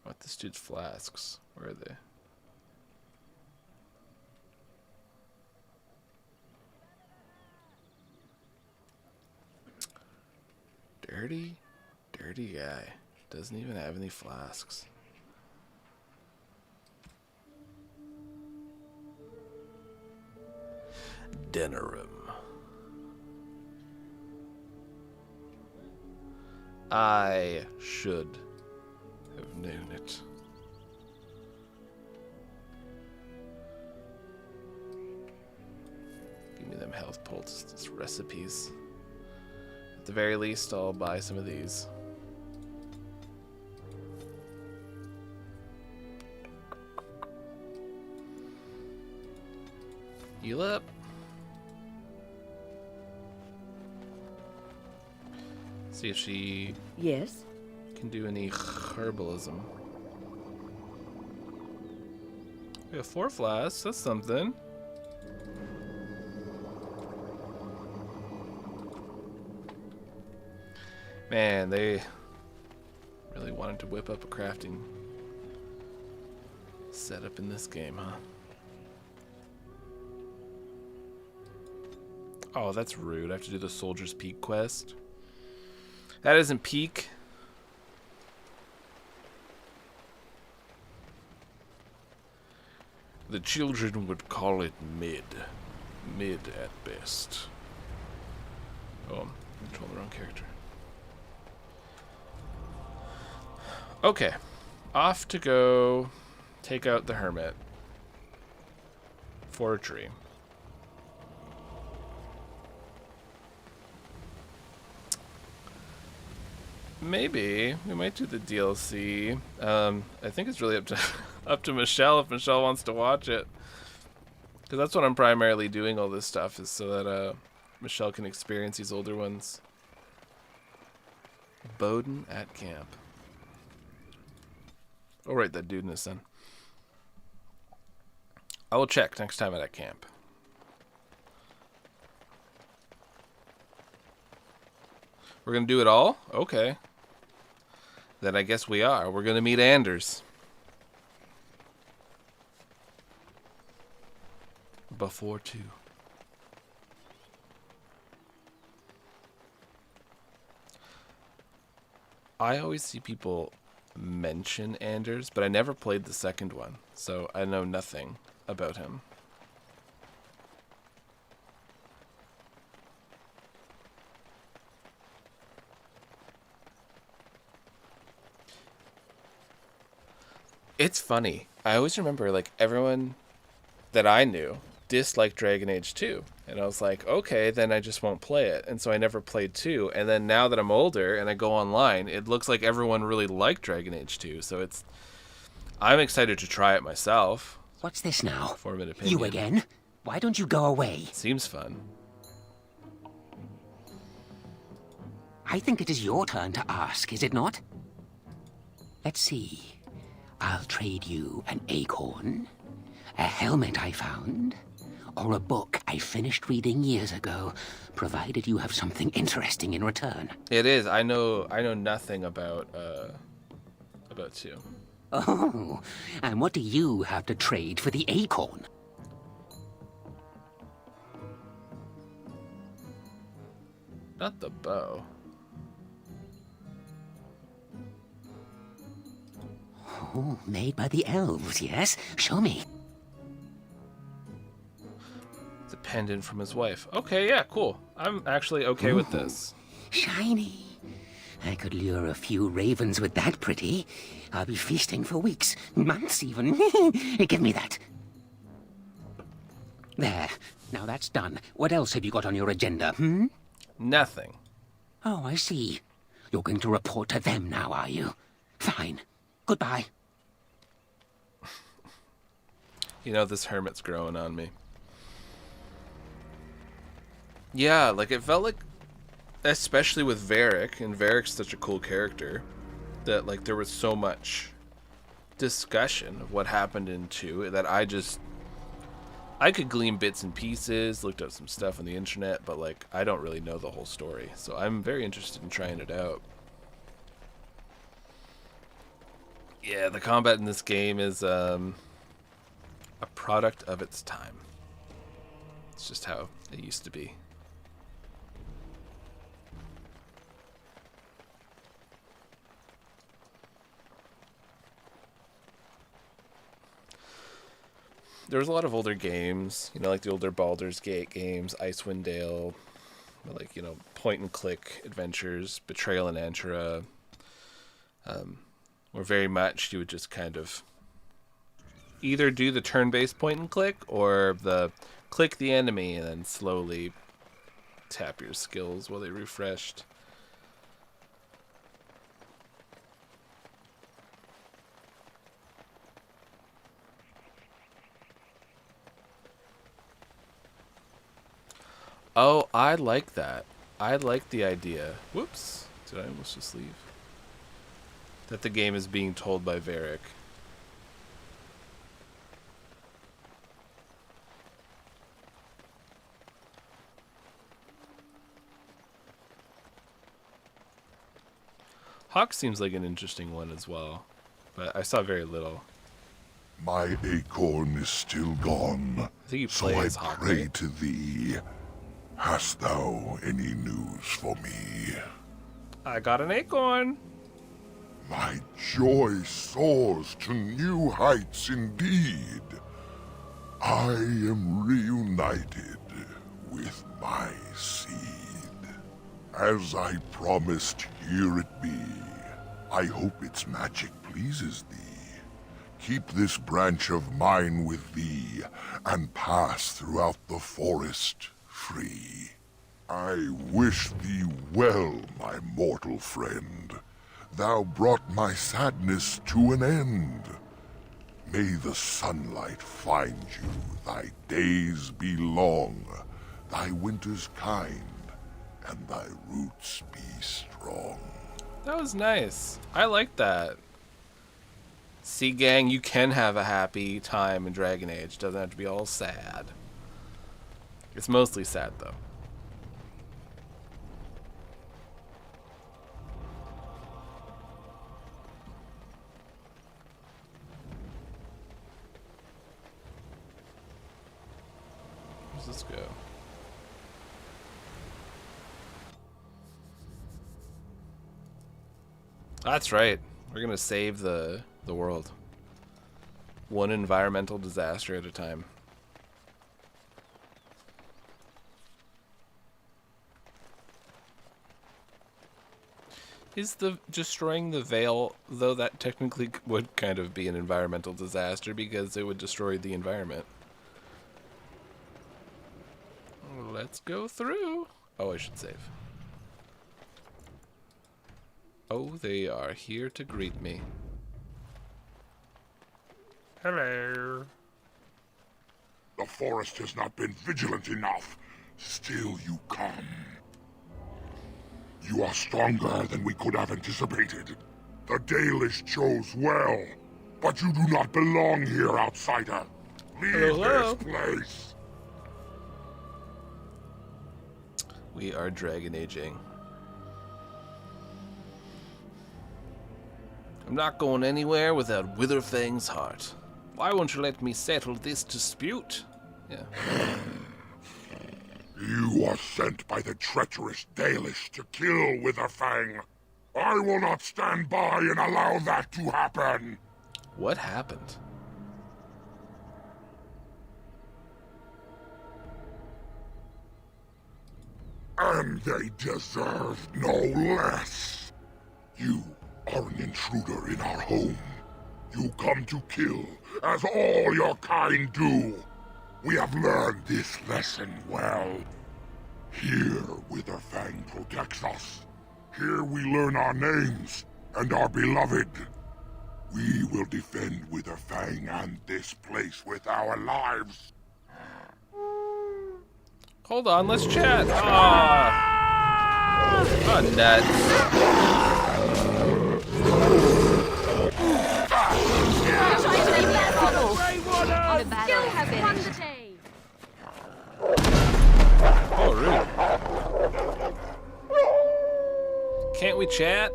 What, this dude's flasks? Where are they? Dirty guy. Doesn't even have any flasks. Denerim. I should have known it. Give me them health poultice recipes. At the very least, I'll buy some of these. Heal up. See if she Yes? can do any herbalism. We have 4 flasks, that's something. Man, they really wanted to whip up a crafting setup in this game, huh? Oh, that's rude. I have to do the Soldier's Peak quest. That isn't peak. The children would call it mid. Mid at best. Oh, I'm controlling the wrong character. Okay. Off to go take out the hermit. For a tree. Maybe we might do the DLC. I think it's really up to Michelle if Michelle wants to watch it, because that's what I'm primarily doing. All this stuff is so that Michelle can experience these older ones. Bowden at camp. I'll write that dude in the sun. I will check next time at camp. We're gonna do it all? Okay. Then I guess we are. We're gonna meet Anders. Before 2. I always see people mention Anders, but I never played the second one, so I know nothing about him. It's funny. I always remember, like, everyone that I knew disliked Dragon Age 2. And And I was like, okay, then I just won't play it. And so I never played 2. And then now that I'm older and I go online, it looks like everyone really liked Dragon Age 2. So I'm excited to try it myself. What's this now? Form an opinion. You again? Why don't you go away? Seems fun. I think it is your turn to ask, is it not? Let's see. I'll trade you an acorn, a helmet I found, or a book I finished reading years ago, provided you have something interesting in return. It is. I know nothing about 2. Oh, and what do you have to trade for the acorn? Not the bow. Oh, made by the elves, yes? Show me. It's a pendant from his wife. Okay, yeah, cool. I'm actually okay with this. Shiny. I could lure a few ravens with that pretty. I'll be feasting for weeks, months even. Give me that. There. Now that's done. What else have you got on your agenda, hmm? Nothing. Oh, I see. You're going to report to them now, are you? Fine. Goodbye. You know, this hermit's growing on me. Yeah, like, it felt like, especially with Varric, and Varric's such a cool character, that, like, there was so much discussion of what happened in 2 that I could glean bits and pieces, looked up some stuff on the internet, but, like, I don't really know the whole story. So I'm very interested in trying it out. Yeah, the combat in this game is a product of its time. It's just how it used to be. There was a lot of older games, you know, like the older Baldur's Gate games, Icewind Dale, like, you know, point and click adventures, Betrayal in Antera, where very much you would just kind of either do the turn-based point and click or the click the enemy and then slowly tap your skills while they refreshed. Oh, I like that. I like the idea. Whoops. Did I almost just leave? That the game is being told by Varric. Hawk seems like an interesting one as well, but I saw very little. My acorn is still gone, I think you so play I as Hawk, pray right? to thee. Hast thou any news for me? I got an acorn. My joy soars to new heights indeed. I am reunited with my seed. As I promised, here it be. I hope its magic pleases thee. Keep this branch of mine with thee, and pass throughout the forest free. I wish thee well, my mortal friend. Thou brought my sadness to an end. May the sunlight find you, thy days be long, thy winters kind, and thy roots be strong. That was nice. I like that. See, gang, you can have a happy time in Dragon Age. Doesn't have to be all sad. It's mostly sad, though. Where's this go? That's right. We're gonna save the world. One environmental disaster at a time. Is the destroying the veil, though that technically would kind of be an environmental disaster because it would destroy the environment. Let's go through. Oh, I should save. Oh, they are here to greet me. Hello. The forest has not been vigilant enough. Still you come. You are stronger than we could have anticipated. The Dalish chose well. But you do not belong here, outsider. Leave Hello. this place. We are dragon aging. I'm not going anywhere without Witherfang's heart. Why won't you let me settle this dispute? Yeah. You are sent by the treacherous Dalish to kill Witherfang. I will not stand by and allow that to happen. What happened? And they deserve no less. You are an intruder in our home. You come to kill, as all your kind do. We have learned this lesson well. Here, Witherfang protects us. Here we learn our names and are beloved. We will defend Witherfang and this place with our lives. Hold on, let's chat. Ah, oh, nuts. On a battle has won the day. Oh, rude. Can't we chat?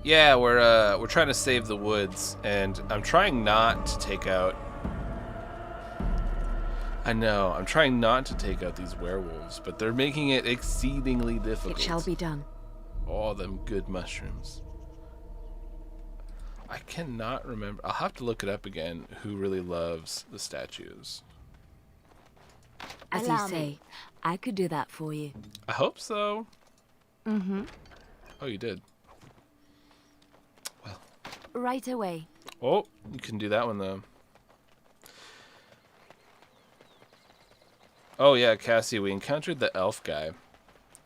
Yeah, we're trying to save the woods, and I'm trying not to take out. I know, I'm trying not to take out these werewolves, but they're making it exceedingly difficult. It shall be done. All them good mushrooms. I cannot remember. I'll have to look it up again. Who really loves the statues? As Allow you say, me. I could do that for you. I hope so. Mm-hmm. Oh, you did. Right away. Oh, you can do that one though. Oh yeah, Cassie, we encountered the elf guy.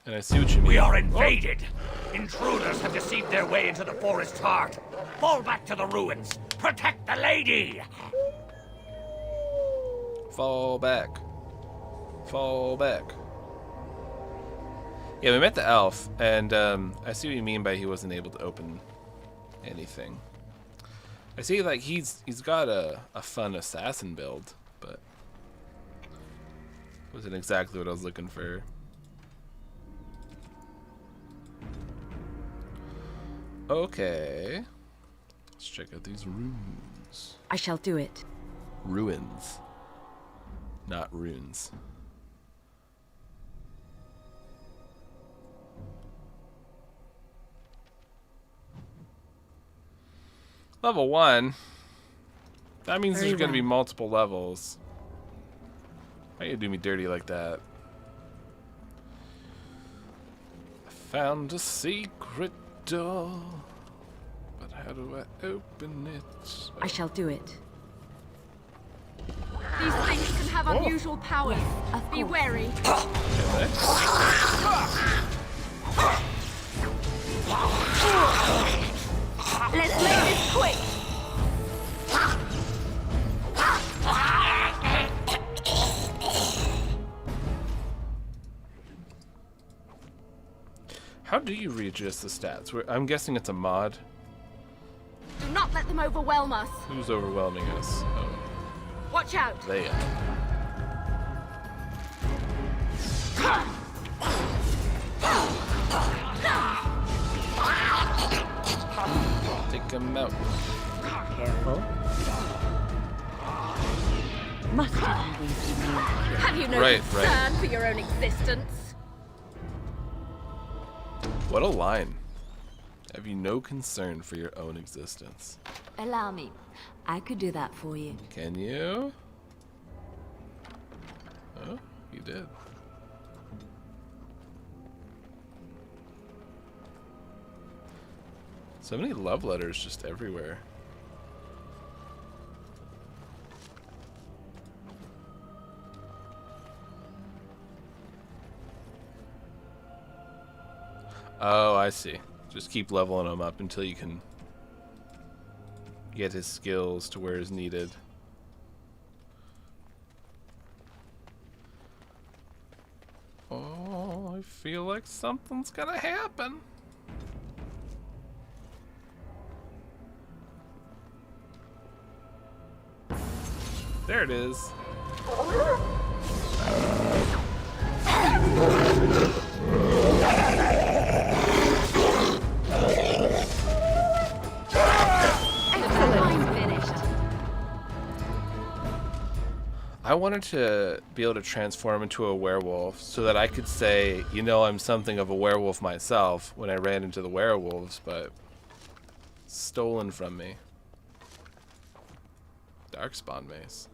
And I see what you mean. We are invaded! Intruders have deceived their way into the forest's heart. Fall back to the ruins. Protect the lady! Fall back. Fall back. Yeah, we met the elf, and I see what you mean by he wasn't able to open anything. I see, like, he's got a fun assassin build, but wasn't exactly what I was looking for. Okay. Let's check out these runes. I shall do it. Ruins. Not runes. Level 1. That means Very there's going to be well. multiple levels. Why you do me dirty like that? I found a secret door. But how do I open it? I shall do it. These things can have unusual powers. Of Be course. wary. Let's make this quick. How do you readjust the stats? I'm guessing it's a mod. Do not let them overwhelm us. Who's overwhelming us? Oh, Watch out. they are. Take them out. Careful. Must have been wasting more. Have you no Right, concern for your own existence? What a line. Have you no concern for your own existence? Allow me. I could do that for you. Can you? Oh, you did. So many love letters just everywhere. Oh, I see. Just keep leveling him up until you can get his skills to where is needed. Oh, I feel like something's gonna happen. There it is. I wanted to be able to transform into a werewolf so that I could say, you know, I'm something of a werewolf myself when I ran into the werewolves, but stolen from me. Darkspawn mace.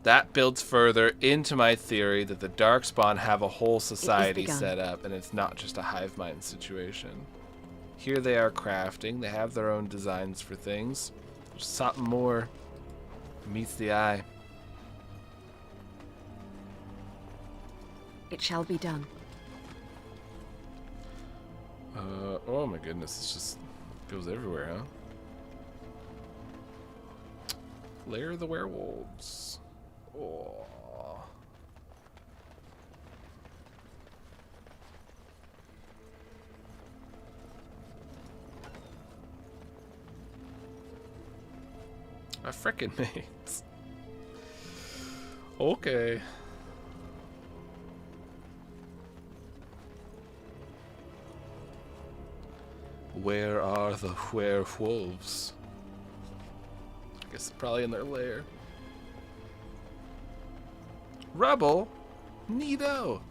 That builds further into my theory that the Darkspawn have a whole society set up and it's not just a hive mind situation. Here they are crafting, they have their own designs for things. There's something more meets the eye. It shall be done. Oh my goodness, this just goes everywhere, huh? Lair of the werewolves. Oh. A frickin' maze. Okay. Where are the werewolves? I guess probably in their lair. Rubble? Neato.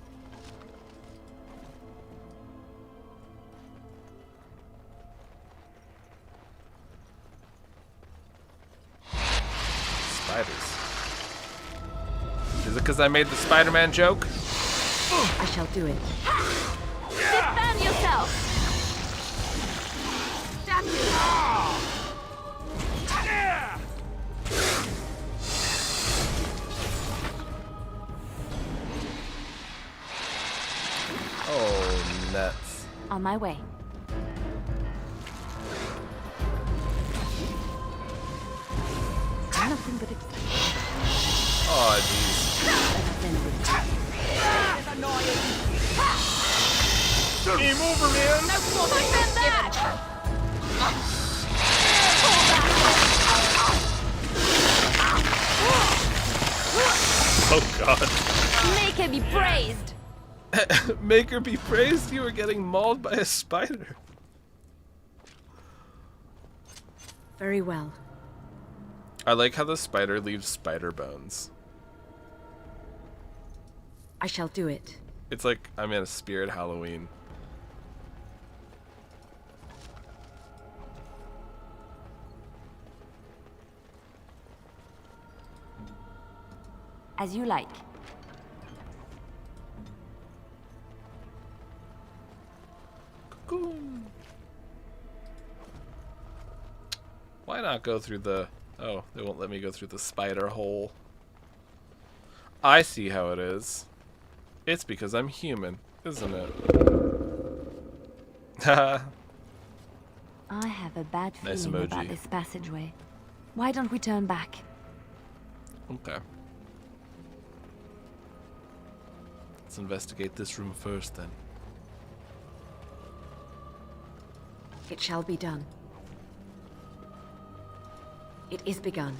Spiders. Is it because I made the Spider-Man joke? I shall do it. Defend yourself! Damn you! Oh, nuts. On my way. Nothing but excitement. Oh, jeez. Game over, man. No more defend that! Oh, God. Make her be praised! Make her be praised. You were getting mauled by a spider. Very well. I like how the spider leaves spider bones. I shall do it. It's like I'm in a Spirit Halloween. As you like. Cocoon. Why not go through the... Oh, they won't let me go through the spider hole. I see how it is. It's because I'm human, isn't it? I have a bad Nice feeling emoji. about this passageway. Why don't we turn back? Okay. Let's investigate this room first, then. It shall be done. It is begun.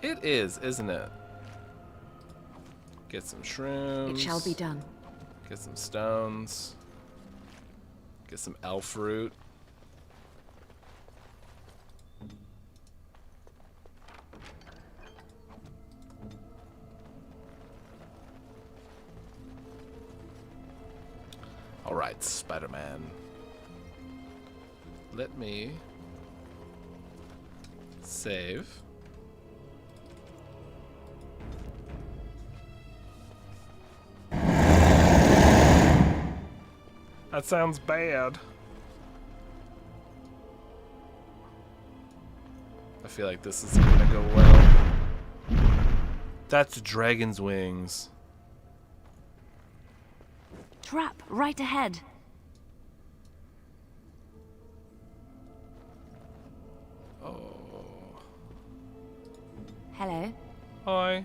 It is, isn't it? Get some shrooms. It shall be done. Get some stones. Get some elf root. Alright, Spider-Man. Let me save. That sounds bad. I feel like this is gonna go well. That's dragon's wings. trap right ahead. Oh. Hello. Hi.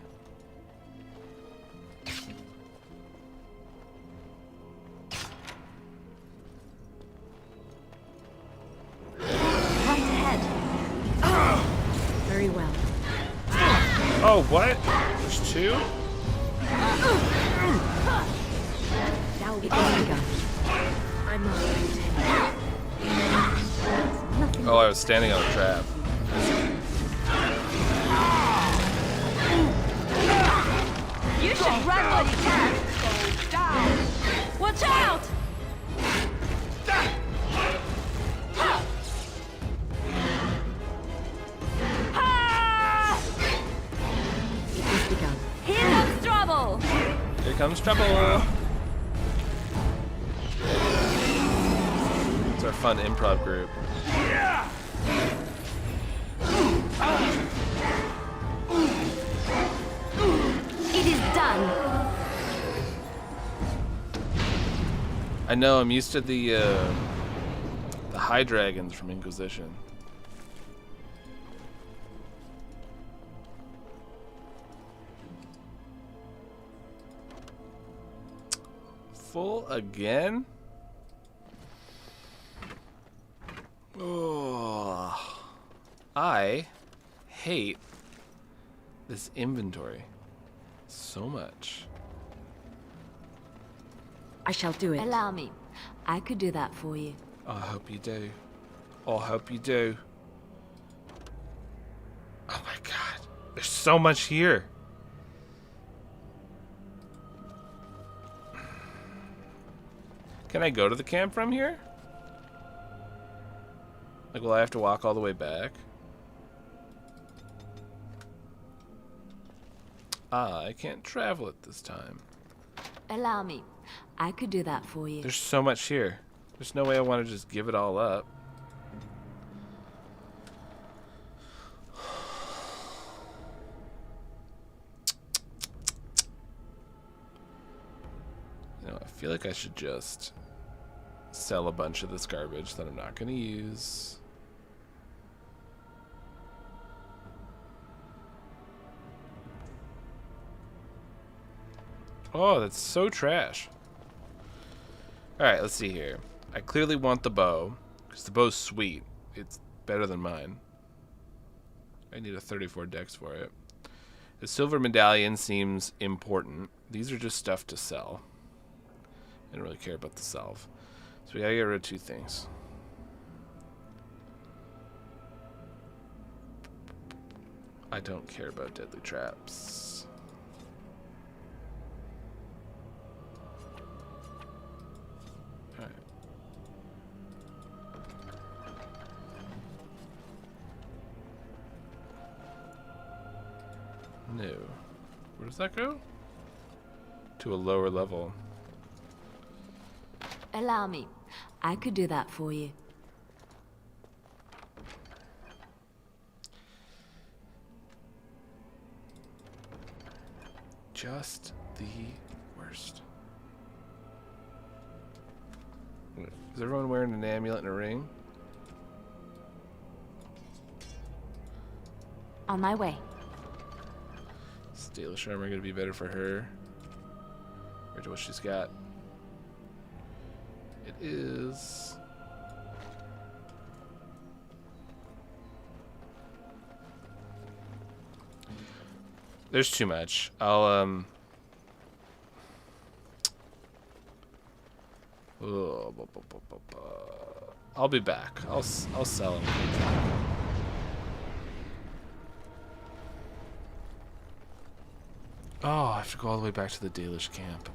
Right ahead. Very well. Oh, what? There's two? Now it is begun. I must pretend. Nothing. Oh, I was standing on a trap. You should run while you can. Watch out! It is begun. Here comes trouble! Here comes trouble. It's our fun improv group. It is done. I know, I'm used to the high dragons from Inquisition. Full again? Oh, I hate this inventory so much. I shall do it. Allow me. I could do that for you. I hope you do. I hope you do. Oh my god. There's so much here. Can I go to the camp from here? Like, will I have to walk all the way back? Ah, I can't travel at this time. Allow me. I could do that for you. There's so much here. There's no way I want to just give it all up. You know, I feel like I should just sell a bunch of this garbage that I'm not going to use. Oh, that's so trash. Alright, let's see here. I clearly want the bow, because the bow's sweet. It's better than mine. I need a 34 dex for it. The silver medallion seems important. These are just stuff to sell. I don't really care about the salve. So we gotta get rid of two things. I don't care about deadly traps. Alright. No. Where does that go? To a lower level. Allow me. I could do that for you. Just the worst. Is everyone wearing an amulet and a ring? On my way. Stalish armor gonna be better for her. Or to what she's got. It is. There's too much. I'll I'll be back. I'll sell them. Oh, I have to go all the way back to the Dalish camp.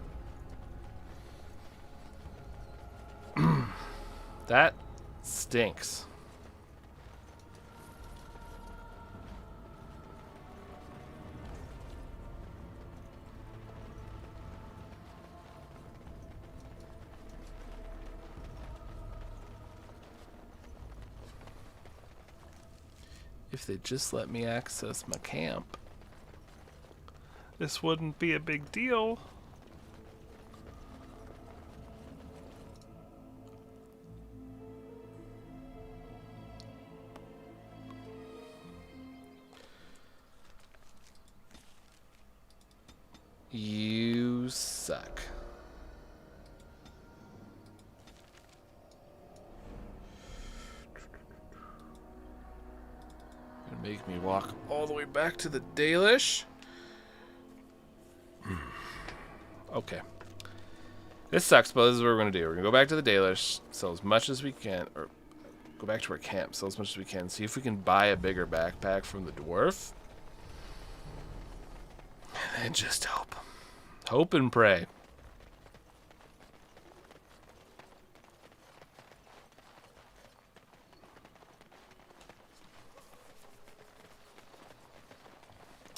That stinks. If they'd just let me access my camp, this wouldn't be a big deal. suck. Gonna make me walk all the way back to the Dalish. Okay. This sucks, but this is what we're gonna do. We're gonna go back to the Dalish, sell as much as we can, or go back to our camp, sell as much as we can, see if we can buy a bigger backpack from the dwarf. And then just hope. Hope and pray.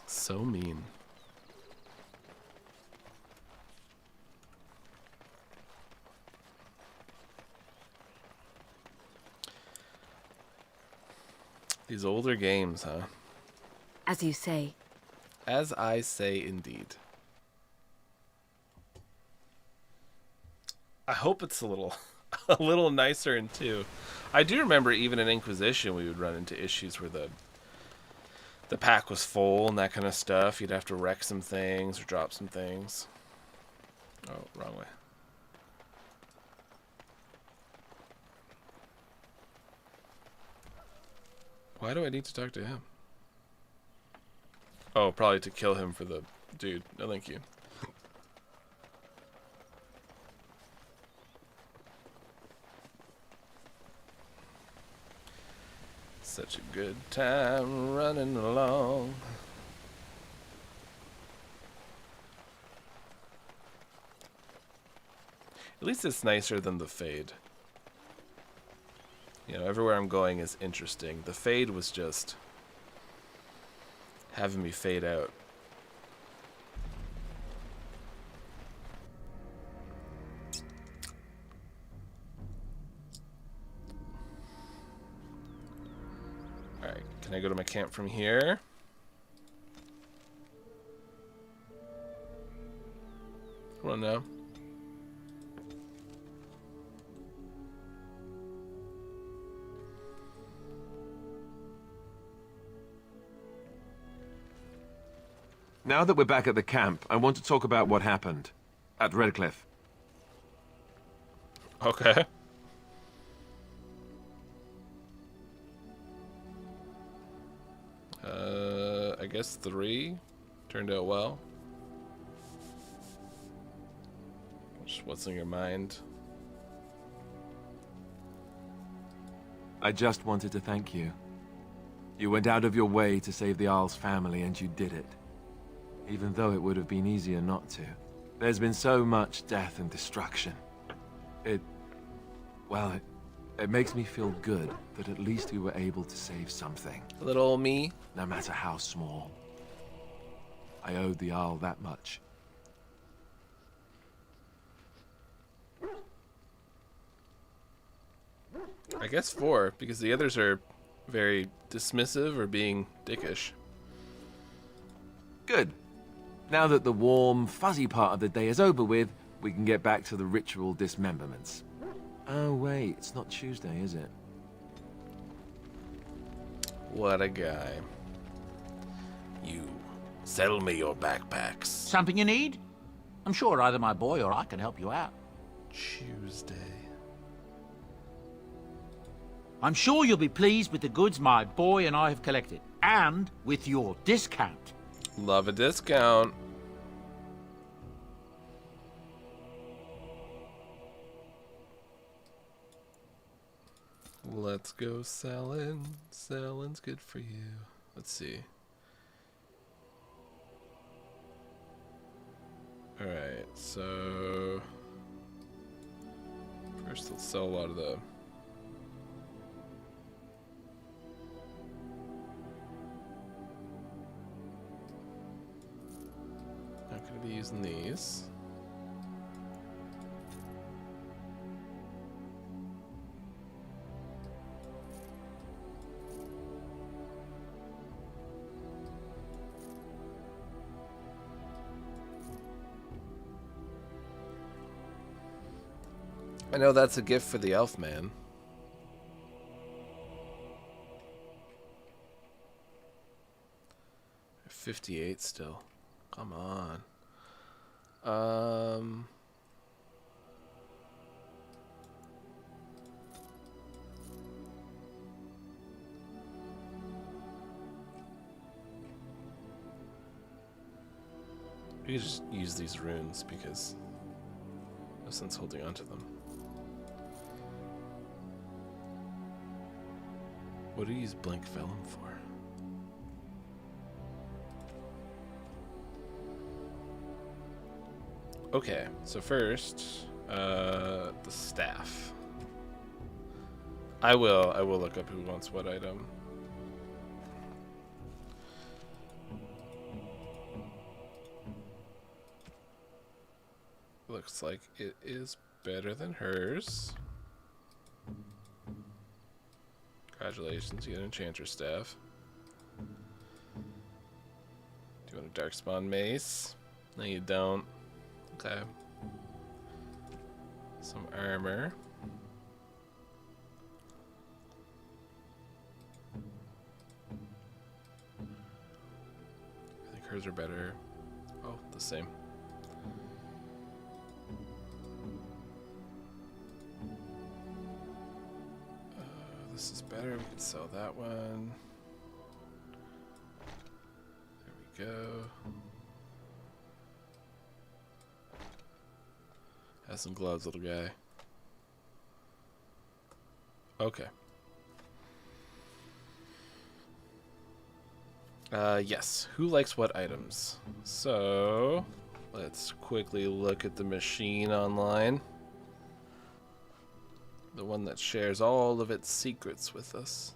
So mean. These older games, huh? As you say. As I say, indeed. I hope it's a little nicer in 2. I do remember even in Inquisition we would run into issues where the pack was full and that kind of stuff. You'd have to wreck some things or drop some things. Oh, wrong way. Why do I need to talk to him? Oh, probably to kill him for the dude. No, thank you. Such a good time running along. At least it's nicer than the Fade. You know, everywhere I'm going is interesting. The Fade was just having me fade out. Alright, can I go to my camp from here? Come on now. Now that we're back at the camp, I want to talk about what happened at Redcliffe. Okay. I guess 3 turned out well. What's in your mind? I just wanted to thank you. You went out of your way to save the Isle's family, and you did it. Even though it would have been easier not to. There's been so much death and destruction. It makes me feel good that at least we were able to save something. Little me. No matter how small. I owed the Isle that much. I guess 4, because the others are very dismissive or being dickish. Good. Now that the warm, fuzzy part of the day is over with, we can get back to the ritual dismemberments. Oh wait, it's not Tuesday, is it? What a guy. You, sell me your backpacks. Something you need? I'm sure either my boy or I can help you out. Tuesday. I'm sure you'll be pleased with the goods my boy and I have collected, and with your discount. Love a discount. Let's go selling. Selling's good for you. Let's see. Alright, so first let's sell a lot of the not gonna be using these. I know that's a gift for the elf man. $58 still. Come on. We just use these runes because no sense holding on to them. What do you use blank vellum for? Okay, so first, the staff. I will look up who wants what item. Looks like it is better than hers. Congratulations, you get an enchanter staff. Do you want a darkspawn mace? No, you don't. Okay. Some armor. I think hers are better. Oh, the same. This is better. We can sell that one. There we go. Has some gloves, little guy. Okay. Yes. Who likes what items? So, let's quickly look at the machine online. The one that shares all of its secrets with us.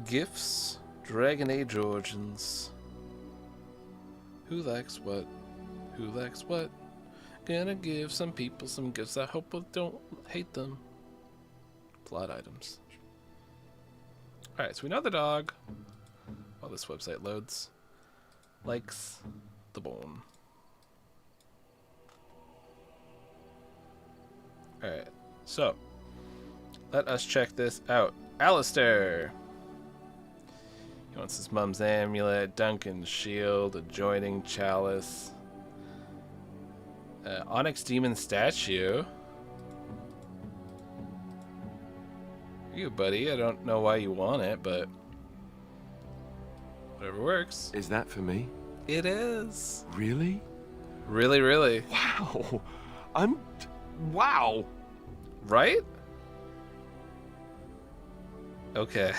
Gifts, Dragon Age Origins. Who likes what? Who likes what? Gonna give some people some gifts. I hope we don't hate them. Plot items. Alright, so we know the dog, while this website loads, likes the bone. Alright, so let us check this out. Alistair! He wants his mum's amulet, Duncan's shield, adjoining chalice, Onyx Demon statue. For you, buddy. I don't know why you want it, but whatever works. Is that for me? It is. Really? Really, really. Wow. Wow. Right? Okay.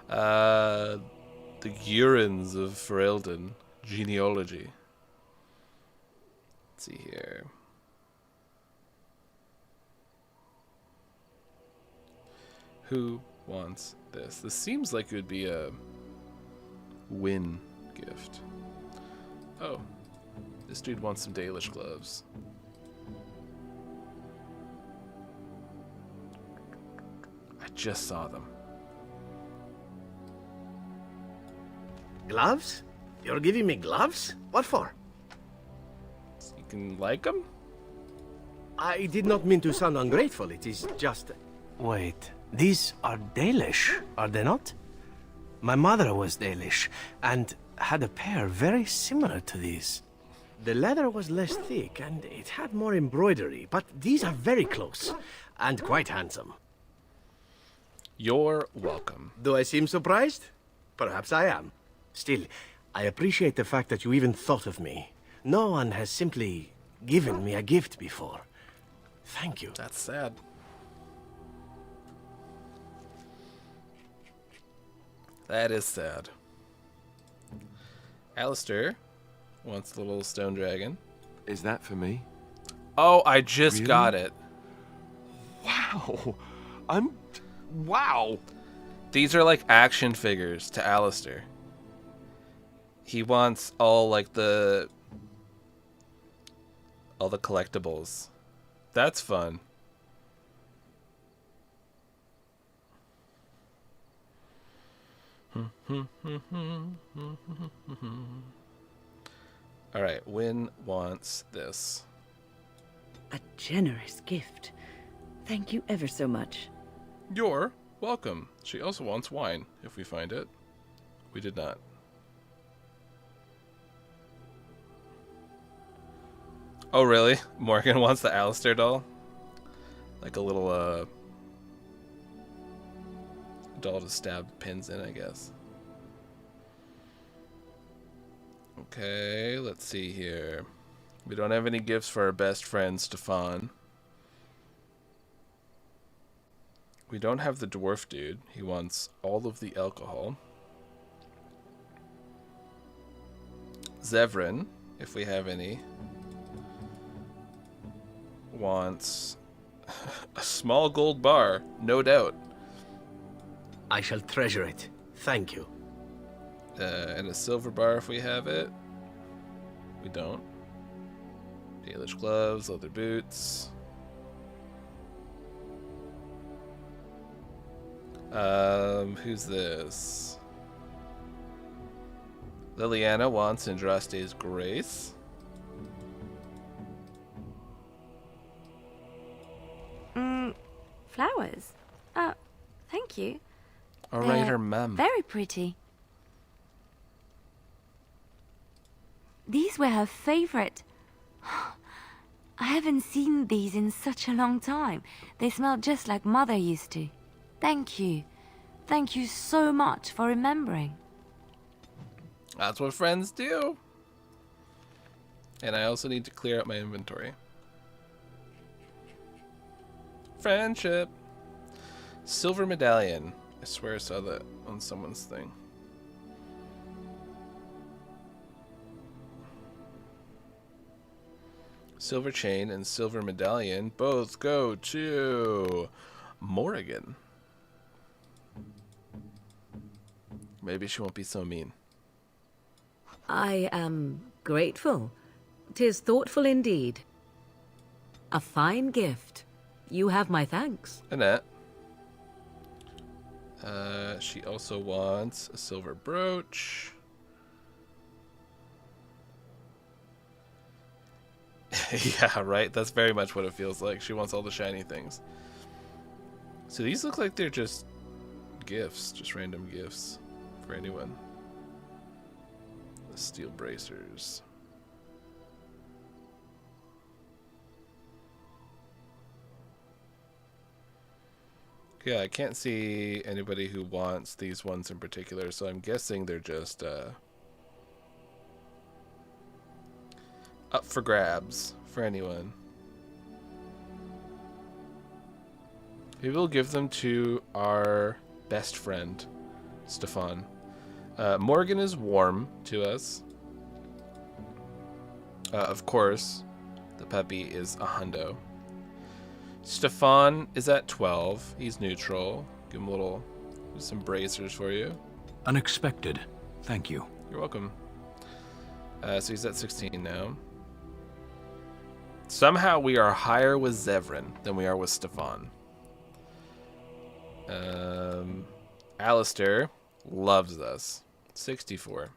The Gurins of Ferelden. Genealogy. Let's see here. Who wants this? This seems like it would be a win gift. Oh. This dude wants some Dalish gloves. I just saw them. Gloves? You're giving me gloves? What for? So you can like them? I did not mean to sound ungrateful. It is just... Wait, these are Dalish, are they not? My mother was Dalish, and had a pair very similar to these. The leather was less thick, and it had more embroidery, but these are very close, and quite handsome. You're welcome. Do I seem surprised? Perhaps I am. Still, I appreciate the fact that you even thought of me. No one has simply given me a gift before. Thank you. That's sad. That is sad. Alistair wants the little stone dragon. Is that for me? Oh, I just got it. Wow. Wow. These are like action figures to Alistair. He wants all the collectibles. That's fun. All right, Wynn wants this. A generous gift. Thank you ever so much. You're welcome. She also wants wine, if we find it. We did not. Oh, really? Morgan wants the Alistair doll? Like a little, doll to stab pins in, I guess. Okay, let's see here. We don't have any gifts for our best friend, Stefan. We don't have the dwarf dude. He wants all of the alcohol. Zevran, if we have any, wants a small gold bar, no doubt. I shall treasure it. Thank you. And a silver bar if we have it. We don't. Dalish gloves, leather boots. Who's this? Liliana wants Andraste's grace. Flowers? Oh, thank you. Alright, her mum. Very pretty. These were her favorite. I haven't seen these in such a long time. They smell just like Mother used to. Thank you. Thank you so much for remembering. That's what friends do. And I also need to clear out my inventory. Friendship. Silver medallion. I swear I saw that on someone's thing. Silver chain and silver medallion both go to Morrigan. Maybe she won't be so mean. I am grateful. 'Tis thoughtful indeed. A fine gift. You have my thanks. Annette. She also wants a silver brooch. Yeah, right? That's very much what it feels like. She wants all the shiny things. So these look like they're just gifts, just random gifts for anyone. The steel bracers. Yeah, I can't see anybody who wants these ones in particular, so I'm guessing they're just up for grabs for anyone. Maybe we'll give them to our best friend, Stefan. Morgan is warm to us. Of course, the puppy is a hundo. Stefan is at 12. He's neutral. Give him a little, some bracers for you. Unexpected. Thank you. You're welcome. So he's at 16 now. Somehow we are higher with Zevran than we are with Stefan. Alistair loves us. 64.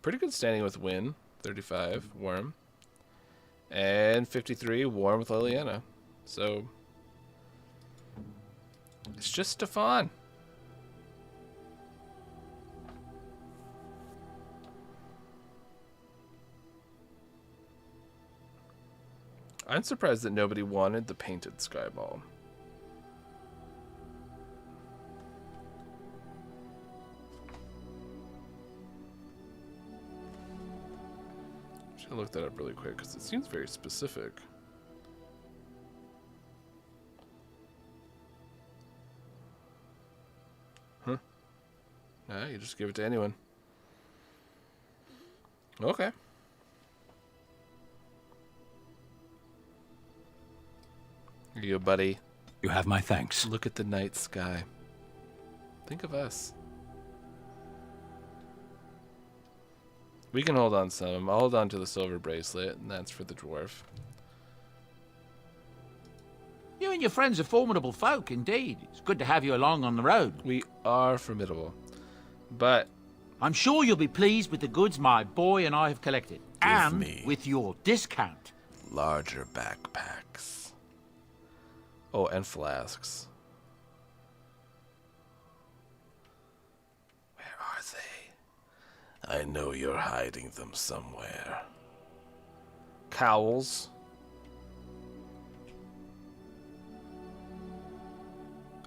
Pretty good standing with Win. 35. Warm. And 53, warm with Liliana. So, it's just Stefan. I'm surprised that nobody wanted the painted skyball. I'll look that up really quick because it seems very specific. Huh? Nah, you just give it to anyone. Okay. Here you go, buddy. You have my thanks. Look at the night sky. Think of us. We can hold on some. I'll hold on to the silver bracelet, and that's for the dwarf. You and your friends are formidable folk, indeed. It's good to have you along on the road. We are formidable. But I'm sure you'll be pleased with the goods my boy and I have collected. Give me with your discount. Larger backpacks. Oh, and flasks. I know you're hiding them somewhere. Cowls.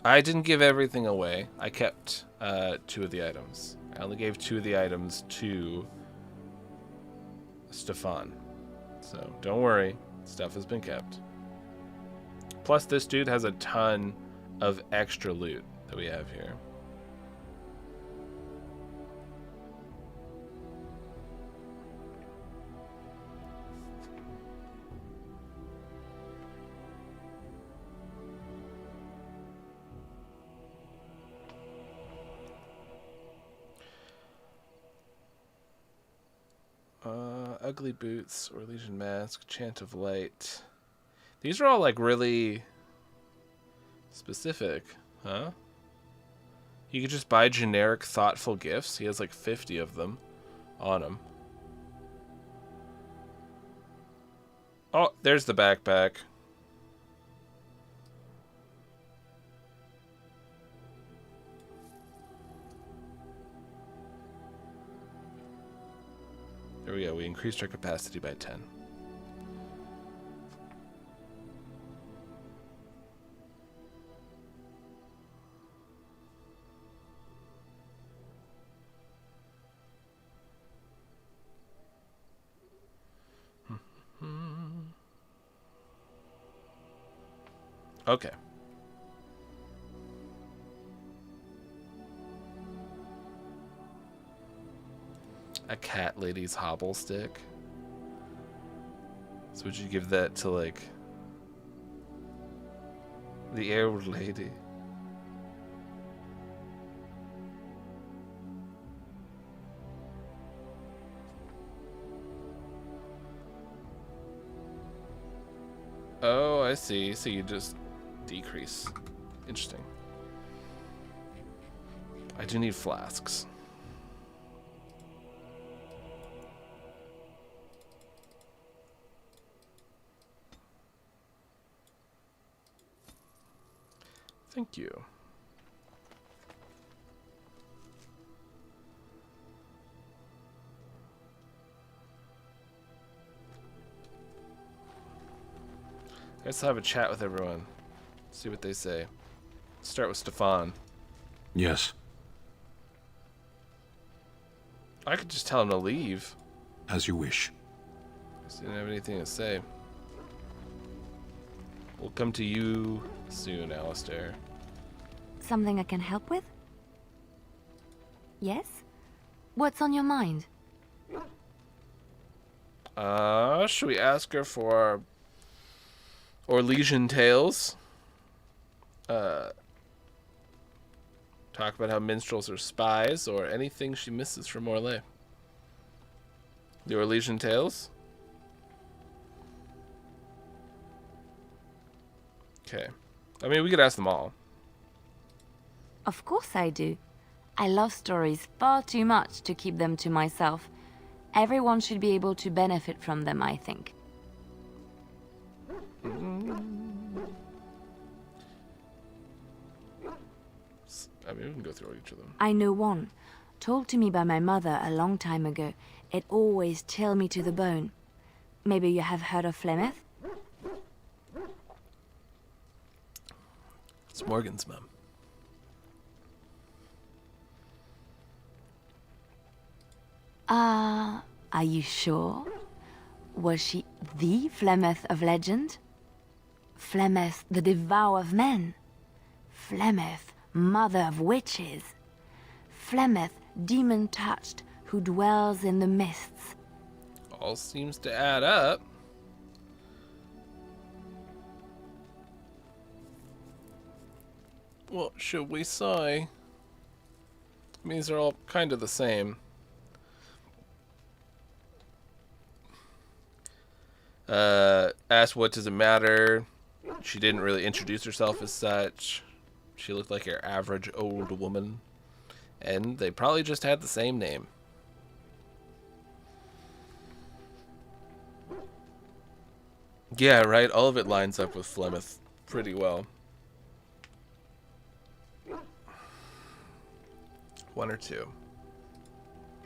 I didn't give everything away. I kept 2 of the items. I only gave 2 of the items to Stefan. So don't worry, stuff has been kept. Plus this dude has a ton of extra loot that we have here. Ugly Boots, or Legion Mask, Chant of Light. These are all like really specific, huh? You could just buy generic thoughtful gifts. He has like 50 of them on him. Oh, there's the backpack. There we go. We increased our capacity by 10. Okay. A cat lady's hobble stick. So would you give that to like the air lady? Oh, I see. So you just decrease. Interesting. I do need flasks. Thank you. Let's have a chat with everyone. See what they say. Start with Stefan. Yes. I could just tell him to leave. As you wish. Just didn't have anything to say. We'll come to you soon, Alistair. Something I can help with? Yes? What's on your mind? Should we ask her for Orlesian tales? Talk about how minstrels are spies, or anything she misses from Orlais. The Orlesian tales? Okay. I mean, we could ask them all. Of course I do. I love stories far too much to keep them to myself. Everyone should be able to benefit from them, I think. I mean, we can go through each of them. I know one, told to me by my mother a long time ago. It always chilled me to the bone. Maybe you have heard of Flemeth? It's Morgan's mom. Are you sure? Was she the Flemeth of legend? Flemeth, the devourer of men? Flemeth, mother of witches? Flemeth, demon-touched, who dwells in the mists? All seems to add up. What should we say? I mean, these are all kind of the same. Asked what does it matter. She didn't really introduce herself as such. She looked like your average old woman. And they probably just had the same name. Yeah, right? All of it lines up with Flemeth pretty well. One or two.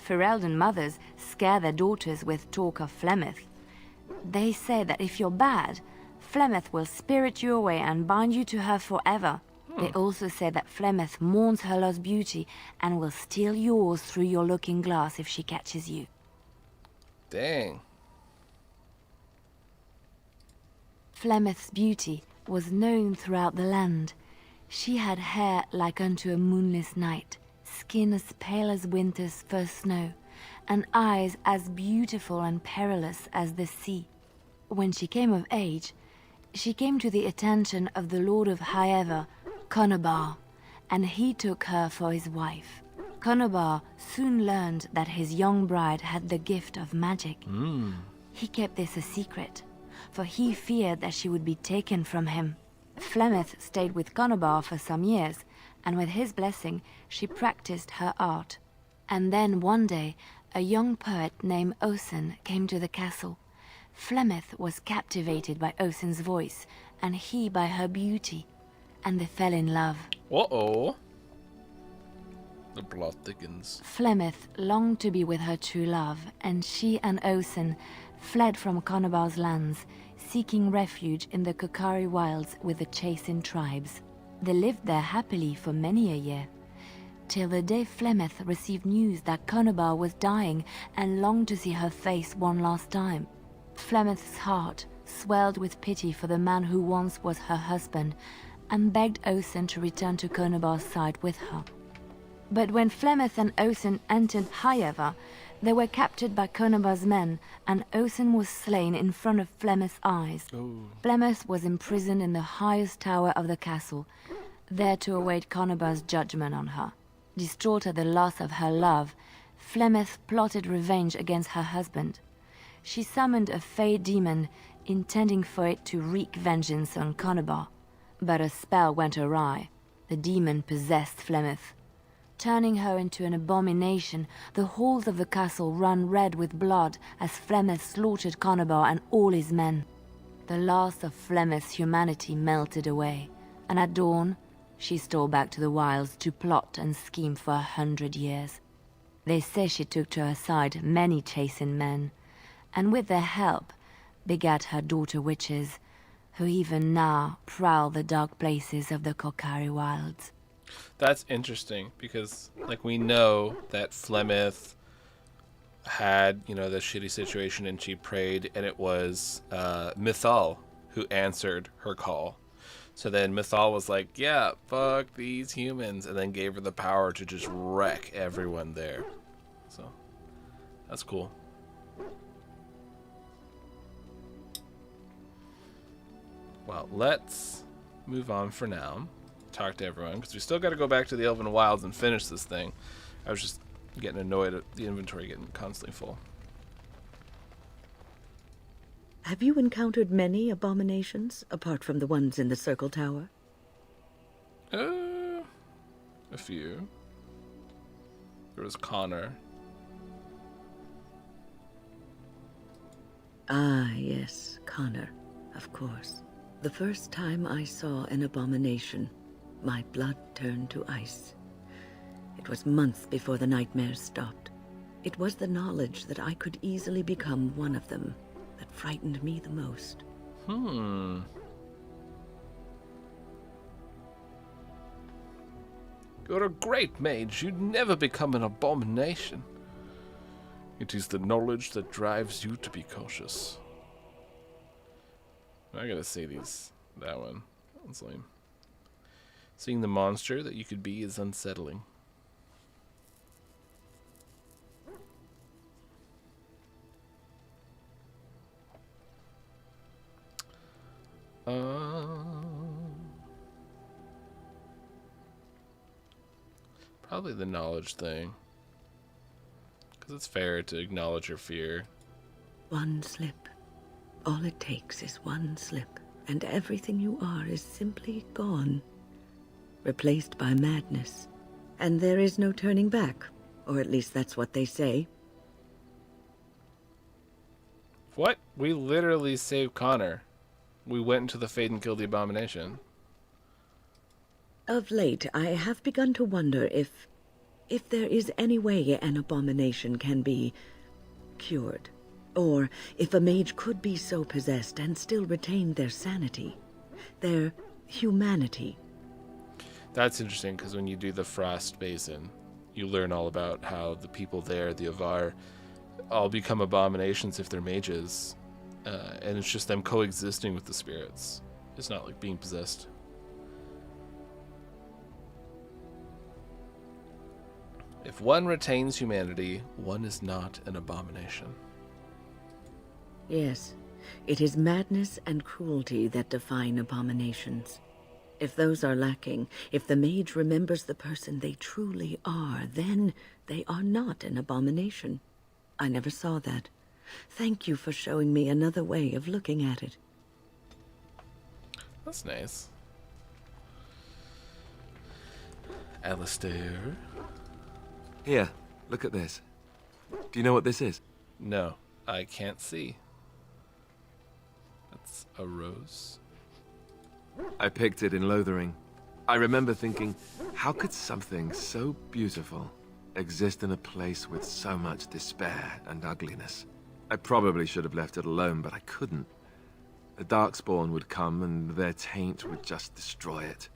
Ferelden mothers scare their daughters with talk of Flemeth. They say that if you're bad, Flemeth will spirit you away and bind you to her forever. They also say that Flemeth mourns her lost beauty and will steal yours through your looking glass if she catches you. Dang. Flemeth's beauty was known throughout the land. She had hair like unto a moonless night, skin as pale as winter's first snow, and eyes as beautiful and perilous as the sea. When she came of age, she came to the attention of the Lord of Highever, Conobar, and he took her for his wife. Conobar soon learned that his young bride had the gift of magic. He kept this a secret, for he feared that she would be taken from him. Flemeth stayed with Conobar for some years, and with his blessing, she practiced her art. And then one day, a young poet named Osen came to the castle. Flemeth was captivated by Osen's voice, and he by her beauty, and they fell in love. Uh-oh. The plot thickens. Flemeth longed to be with her true love, and she and Osen fled from Conobar's lands, seeking refuge in the Kokari wilds with the Chasing tribes. They lived there happily for many a year, till the day Flemeth received news that Conobar was dying and longed to see her face one last time. Flemeth's heart swelled with pity for the man who once was her husband, and begged Osen to return to Conobar's side with her. But when Flemeth and Osen entered Highever, they were captured by Conobar's men, and Osen was slain in front of Flemeth's eyes. Flemeth was imprisoned in the highest tower of the castle, there to await Conobar's judgment on her. Distraught at the loss of her love, Flemeth plotted revenge against her husband. She summoned a fey demon, intending for it to wreak vengeance on Conobar. But a spell went awry. The demon possessed Flemeth. Turning her into an abomination, the halls of the castle ran red with blood as Flemeth slaughtered Conobar and all his men. The last of Flemeth's humanity melted away, and at dawn, she stole back to the wilds to plot and scheme for 100 years. They say she took to her side many Chasing men, and with their help, begat her daughter witches, who even now prowl the dark places of the Kokari wilds. That's interesting because, like, we know that Flemeth had, this shitty situation and she prayed, and it was Mythal who answered her call. So then Mythal was like, yeah, fuck these humans, and then gave her the power to just wreck everyone there. So, that's cool. Well, let's move on for now. Talk to everyone, because we still got to go back to the Elven Wilds and finish this thing. I was just getting annoyed at the inventory getting constantly full. Have you encountered many abominations, apart from the ones in the Circle Tower? A few. There was Connor. Ah, yes, Connor, of course. The first time I saw an abomination, my blood turned to ice. It was months before the nightmares stopped. It was the knowledge that I could easily become one of them that frightened me the most. You're a great mage. You'd never become an abomination. It is the knowledge that drives you to be cautious. I gotta say that one. That's lame. Seeing the monster that you could be is unsettling. Probably the knowledge thing. Because it's fair to acknowledge your fear. One slip. All it takes is one slip, and everything you are is simply gone. Replaced by madness. And there is no turning back. Or at least that's what they say. What? We literally saved Connor. We went into the Fade and killed the abomination. Of late, I have begun to wonder If there is any way an abomination can be cured, or if a mage could be so possessed and still retain their sanity, their humanity. That's interesting, because when you do the Frost Basin, you learn all about how the people there, the Avar, all become abominations if they're mages. And it's just them coexisting with the spirits. It's not like being possessed. If one retains humanity, one is not an abomination. Yes, it is madness and cruelty that define abominations. If those are lacking, if the mage remembers the person they truly are, then they are not an abomination. I never saw that. Thank you for showing me another way of looking at it. That's nice. Alistair? Here, look at this. Do you know what this is? No, I can't see. That's a rose. I picked it in Lothering. I remember thinking, how could something so beautiful exist in a place with so much despair and ugliness? I probably should have left it alone, but I couldn't. The Darkspawn would come and their taint would just destroy it.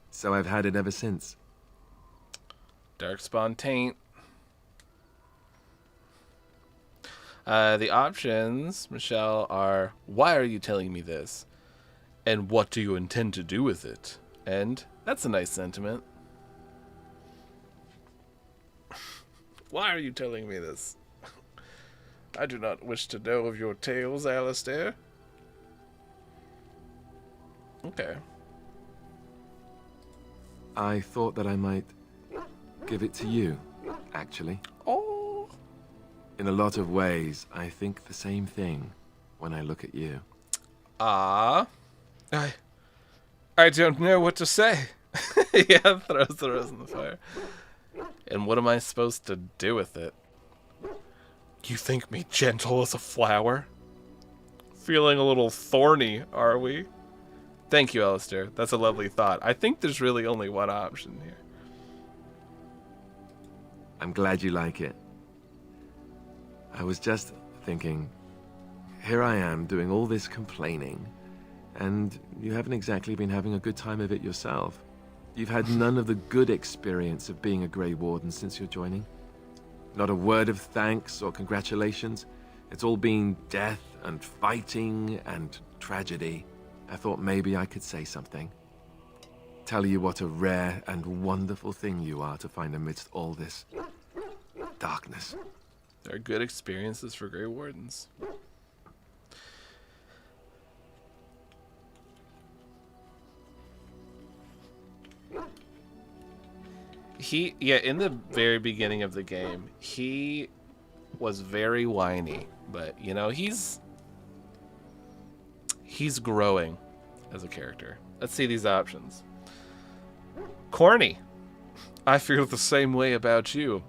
So I've had it ever since. Darkspawn taint. The options, Michelle, are, why are you telling me this? And what do you intend to do with it? And that's a nice sentiment. Why are you telling me this? I do not wish to know of your tales, Alistair. Okay. I thought that I might give it to you, actually. Oh. In a lot of ways, I think the same thing when I look at you. I don't know what to say. Yeah, throws the rose in the fire. And what am I supposed to do with it? You think me gentle as a flower? Feeling a little thorny, are we? Thank you, Alistair. That's a lovely thought. I think there's really only one option here. I'm glad you like it. I was just thinking, here I am doing all this complaining, and you haven't exactly been having a good time of it yourself. You've had none of the good experience of being a Grey Warden since your joining. Not a word of thanks or congratulations. It's all been death and fighting and tragedy. I thought maybe I could say something. Tell you what a rare and wonderful thing you are to find amidst all this darkness. There are good experiences for Grey Wardens. In the very beginning of the game, he was very whiny, but you know, he's growing as a character. Let's see these options. Corny. I feel the same way about you.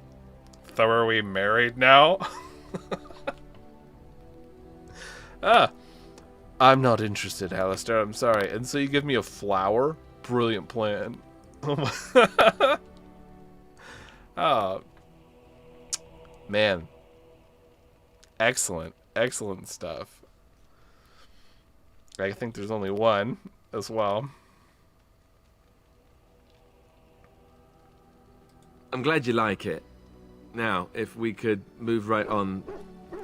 So are we married now? I'm not interested, Alistair. I'm sorry. And so you give me a flower? Brilliant plan. Oh, man. Excellent. Excellent stuff. I think there's only one as well. I'm glad you like it. Now, if we could move right on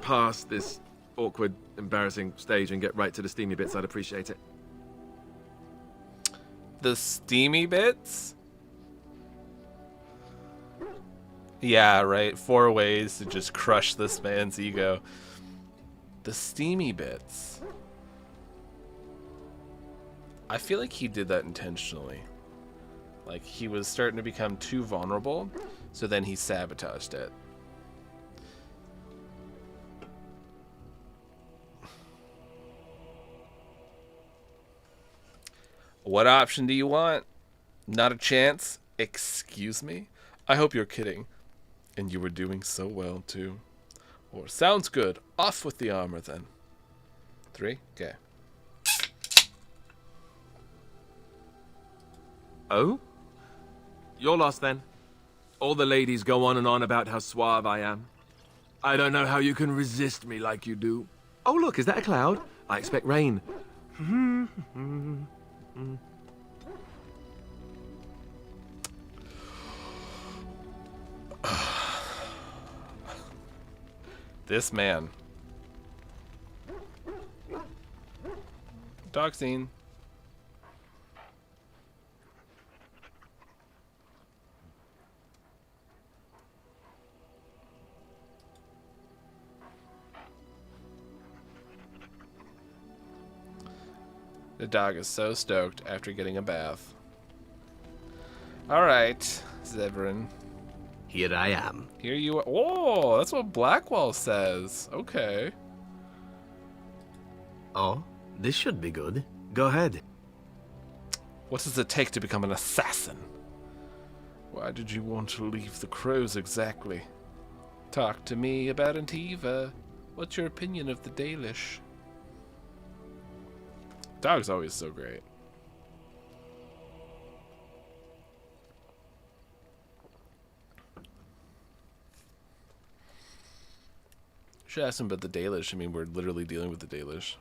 past this awkward, embarrassing stage and get right to the steamy bits, I'd appreciate it. The steamy bits? Yeah, right. 4 ways to just crush this man's ego. The steamy bits. I feel like he did that intentionally. Like, he was starting to become too vulnerable, so then he sabotaged it. What option do you want? Not a chance? Excuse me? I hope you're kidding. And you were doing so well, too. Or, sounds good. Off with the armor, then. 3? Okay. Oh? You're lost, then. All the ladies go on and on about how suave I am. I don't know how you can resist me like you do. Oh, look, is that a cloud? I expect rain. This man. Dog scene. The dog is so stoked after getting a bath. Alright, Zevran. Here I am. Here you are. Oh, that's what Blackwall says. Okay. Oh, this should be good. Go ahead. What does it take to become an assassin? Why did you want to leave the crows exactly? Talk to me about Antiva. What's your opinion of the Dalish? Dog's always so great. Should ask him about the Dalish. I mean, we're literally dealing with the Dalish.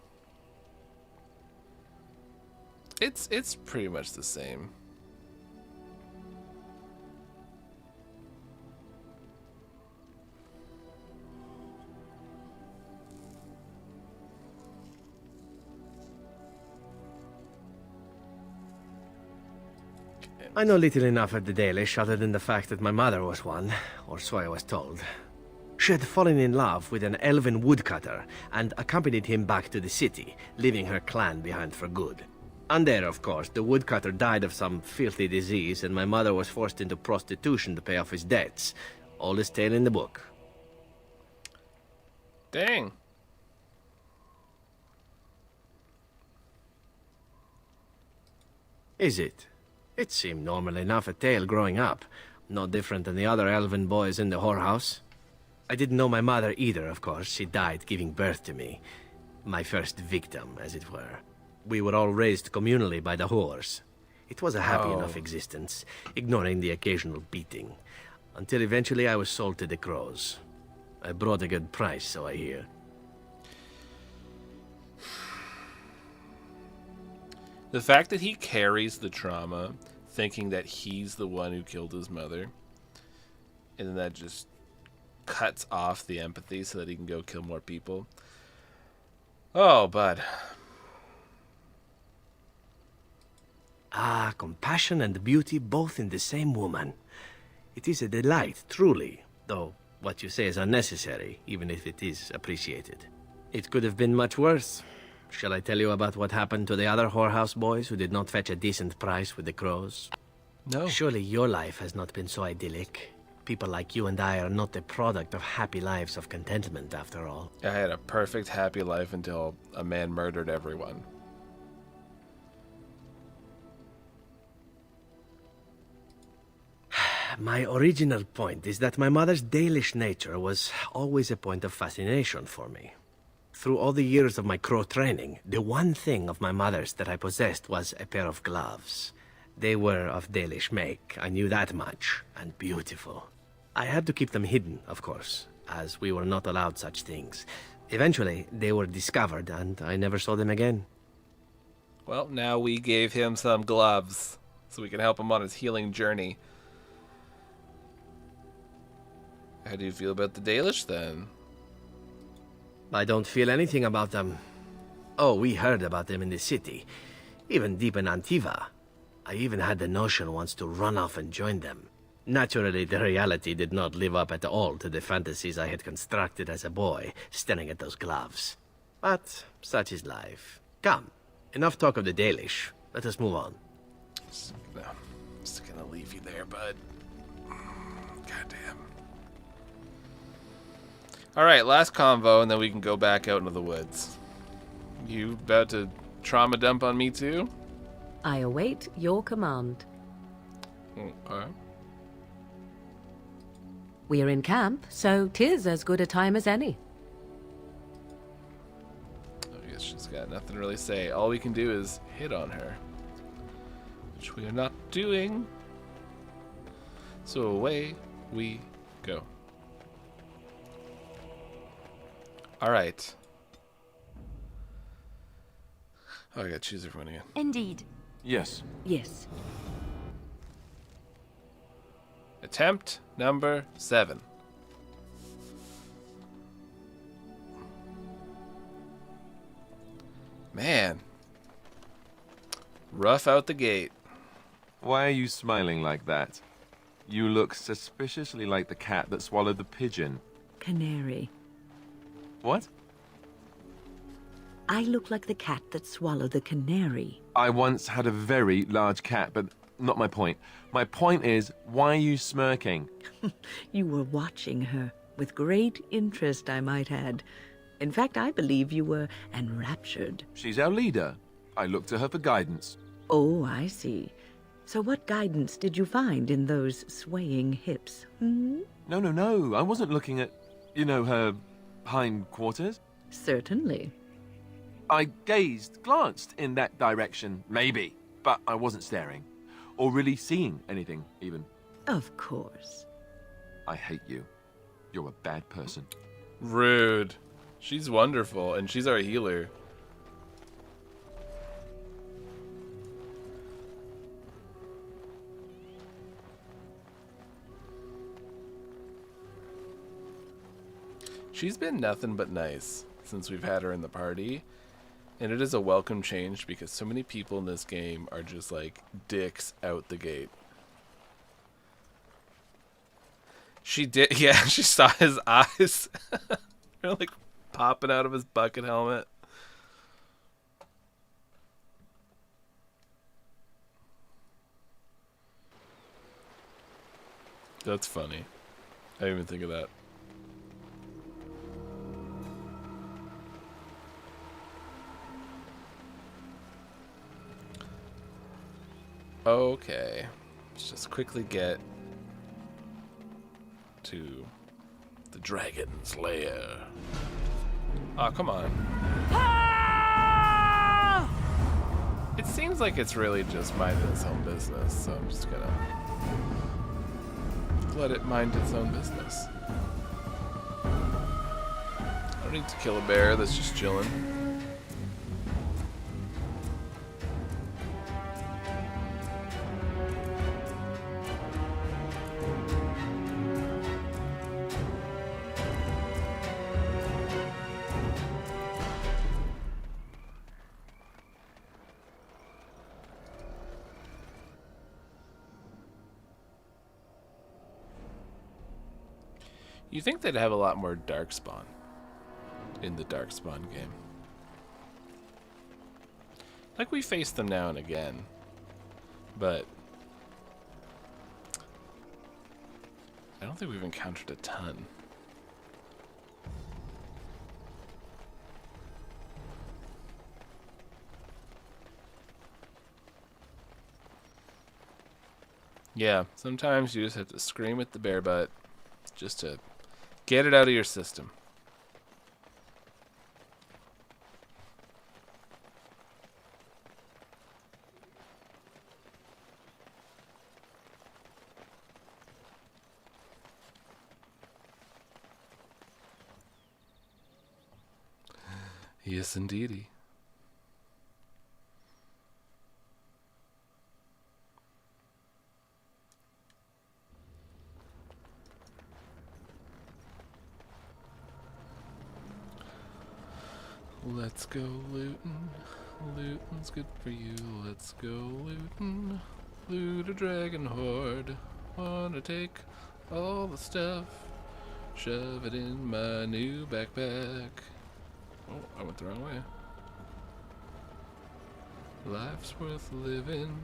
It's pretty much the same. I know little enough of the Dalish other than the fact that my mother was one, or so I was told. She had fallen in love with an elven woodcutter and accompanied him back to the city, leaving her clan behind for good. And there, of course, the woodcutter died of some filthy disease and my mother was forced into prostitution to pay off his debts. Oldest tale in the book. Dang. Is it? It seemed normal enough a tale growing up. No different than the other elven boys in the whorehouse. I didn't know my mother either, of course. She died giving birth to me. My first victim, as it were. We were all raised communally by the whores. It was a happy enough existence, ignoring the occasional beating. Until eventually I was sold to the crows. I brought a good price, so I hear. The fact that he carries the trauma, thinking that he's the one who killed his mother, and then that just cuts off the empathy so that he can go kill more people. Oh, bud. Ah, compassion and beauty both in the same woman. It is a delight, truly, though what you say is unnecessary, even if it is appreciated. It could have been much worse. Shall I tell you about what happened to the other whorehouse boys who did not fetch a decent price with the crows? No. Surely your life has not been so idyllic. People like you and I are not the product of happy lives of contentment, after all. I had a perfect happy life until a man murdered everyone. My original point is that my mother's Dalish nature was always a point of fascination for me. Through all the years of my crow training, the one thing of my mother's that I possessed was a pair of gloves. They were of Dalish make, I knew that much, and beautiful. I had to keep them hidden, of course, as we were not allowed such things. Eventually, they were discovered, and I never saw them again. Well, now we gave him some gloves, so we can help him on his healing journey. How do you feel about the Dalish, then? I don't feel anything about them. Oh, we heard about them in the city, even deep in Antiva. I even had the notion once to run off and join them. Naturally, the reality did not live up at all to the fantasies I had constructed as a boy, staring at those gloves. But such is life. Come, enough talk of the Dalish. Let us move on. Just gonna leave you there, bud. Goddamn. Alright, last convo, and then we can go back out into the woods. You about to trauma dump on me too? I await your command. Okay. We're in camp, so 'tis as good a time as any. I guess she's got nothing to really say. All we can do is hit on her, which we are not doing. So away we go. All right. Oh, I gotta choose everyone again. Indeed. Yes. Yes. Attempt number 7. Man. Rough out the gate. Why are you smiling like that? You look suspiciously like the cat that swallowed the pigeon. Canary. What? I look like the cat that swallowed the canary. I once had a very large cat, but not my point. My point is, why are you smirking? You were watching her, with great interest, I might add. In fact, I believe you were enraptured. She's our leader. I look to her for guidance. Oh, I see. So what guidance did you find in those swaying hips? Hmm? No. I wasn't looking at, her hindquarters. Certainly. I glanced in that direction, maybe, but I wasn't staring. Or really seeing anything, even. Of course. I hate you. You're a bad person. Rude. She's wonderful, and she's our healer. She's been nothing but nice since we've had her in the party. And it is a welcome change because so many people in this game are just like dicks out the gate. She did, yeah, she saw his eyes. They're like popping out of his bucket helmet. That's funny. I didn't even think of that. Okay, let's just quickly get to the dragon's lair. Oh, come on. It seems like it's really just minding its own business, so I'm just gonna let it mind its own business. I don't need to kill a bear that's just chilling. You think they'd have a lot more Darkspawn in the Darkspawn game. Like, we face them now and again, but I don't think we've encountered a ton. Yeah, sometimes you just have to scream at the bear butt just to get it out of your system. Yes, indeedy. Let's go lootin', lootin's good for you. Let's go lootin', loot a dragon horde. Wanna take all the stuff, shove it in my new backpack. Oh, I went the wrong way. Life's worth living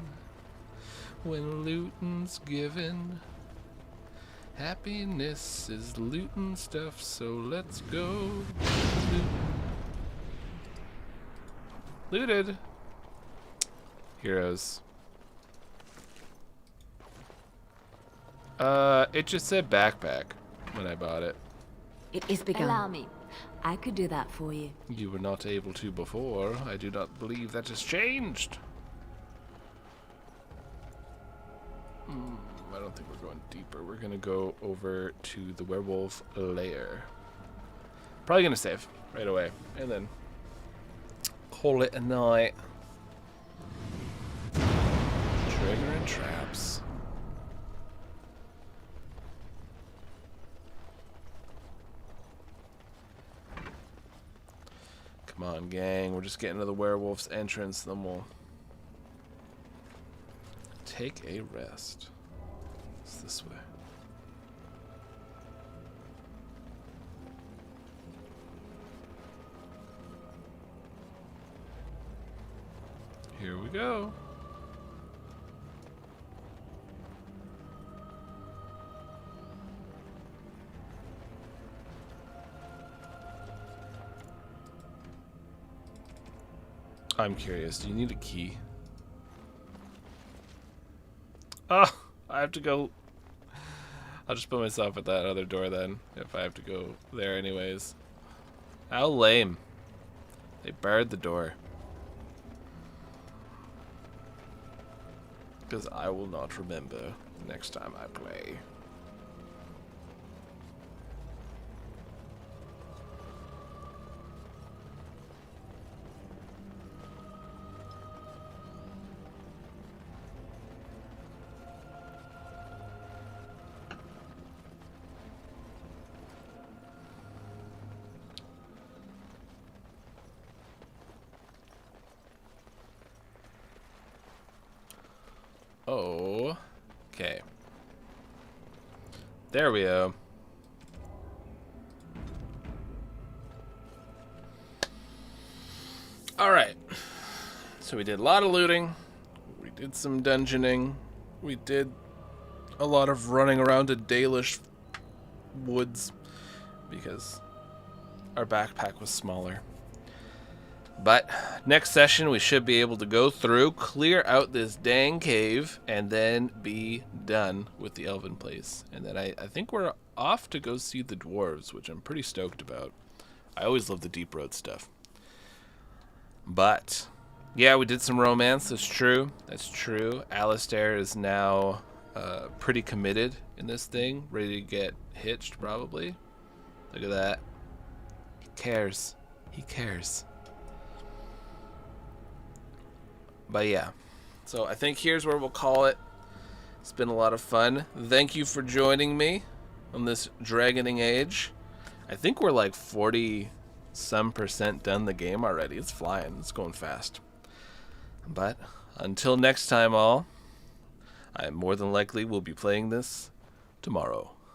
when lootin's given. Happiness is lootin' stuff, so let's go loot. Looted. Heroes. It just said backpack when I bought it. It is begun. Allow me. I could do that for you. You were not able to before. I do not believe that has changed. I don't don't think we're going deeper. We're gonna go over to the werewolf lair. Probably gonna save right away, and then call it a night. Trigger and traps. Come on, gang. We're just getting to the werewolf's entrance, then we'll take a rest. It's this way. Here we go. I'm curious, do you need a key? Oh, I have to go. I'll just put myself at that other door then, if I have to go there anyways. How lame. They barred the door. Because I will not remember next time I play. Oh, okay. There we go. All right. So we did a lot of looting. We did some dungeoning. We did a lot of running around the Dalish woods because our backpack was smaller. But next session we should be able to go through, clear out this dang cave, and then be done with the Elven place. And then I think we're off to go see the dwarves, which I'm pretty stoked about. I always love the deep road stuff. But yeah, we did some romance. That's true. That's true. Alistair is now pretty committed in this thing, ready to get hitched probably. Look at that. He cares. He cares. But yeah, so I think here's where we'll call it. It's been a lot of fun. Thank you for joining me on this Dragoning Age. I think we're like 40-some% done the game already. It's flying. It's going fast. But until next time, all, I more than likely will be playing this tomorrow.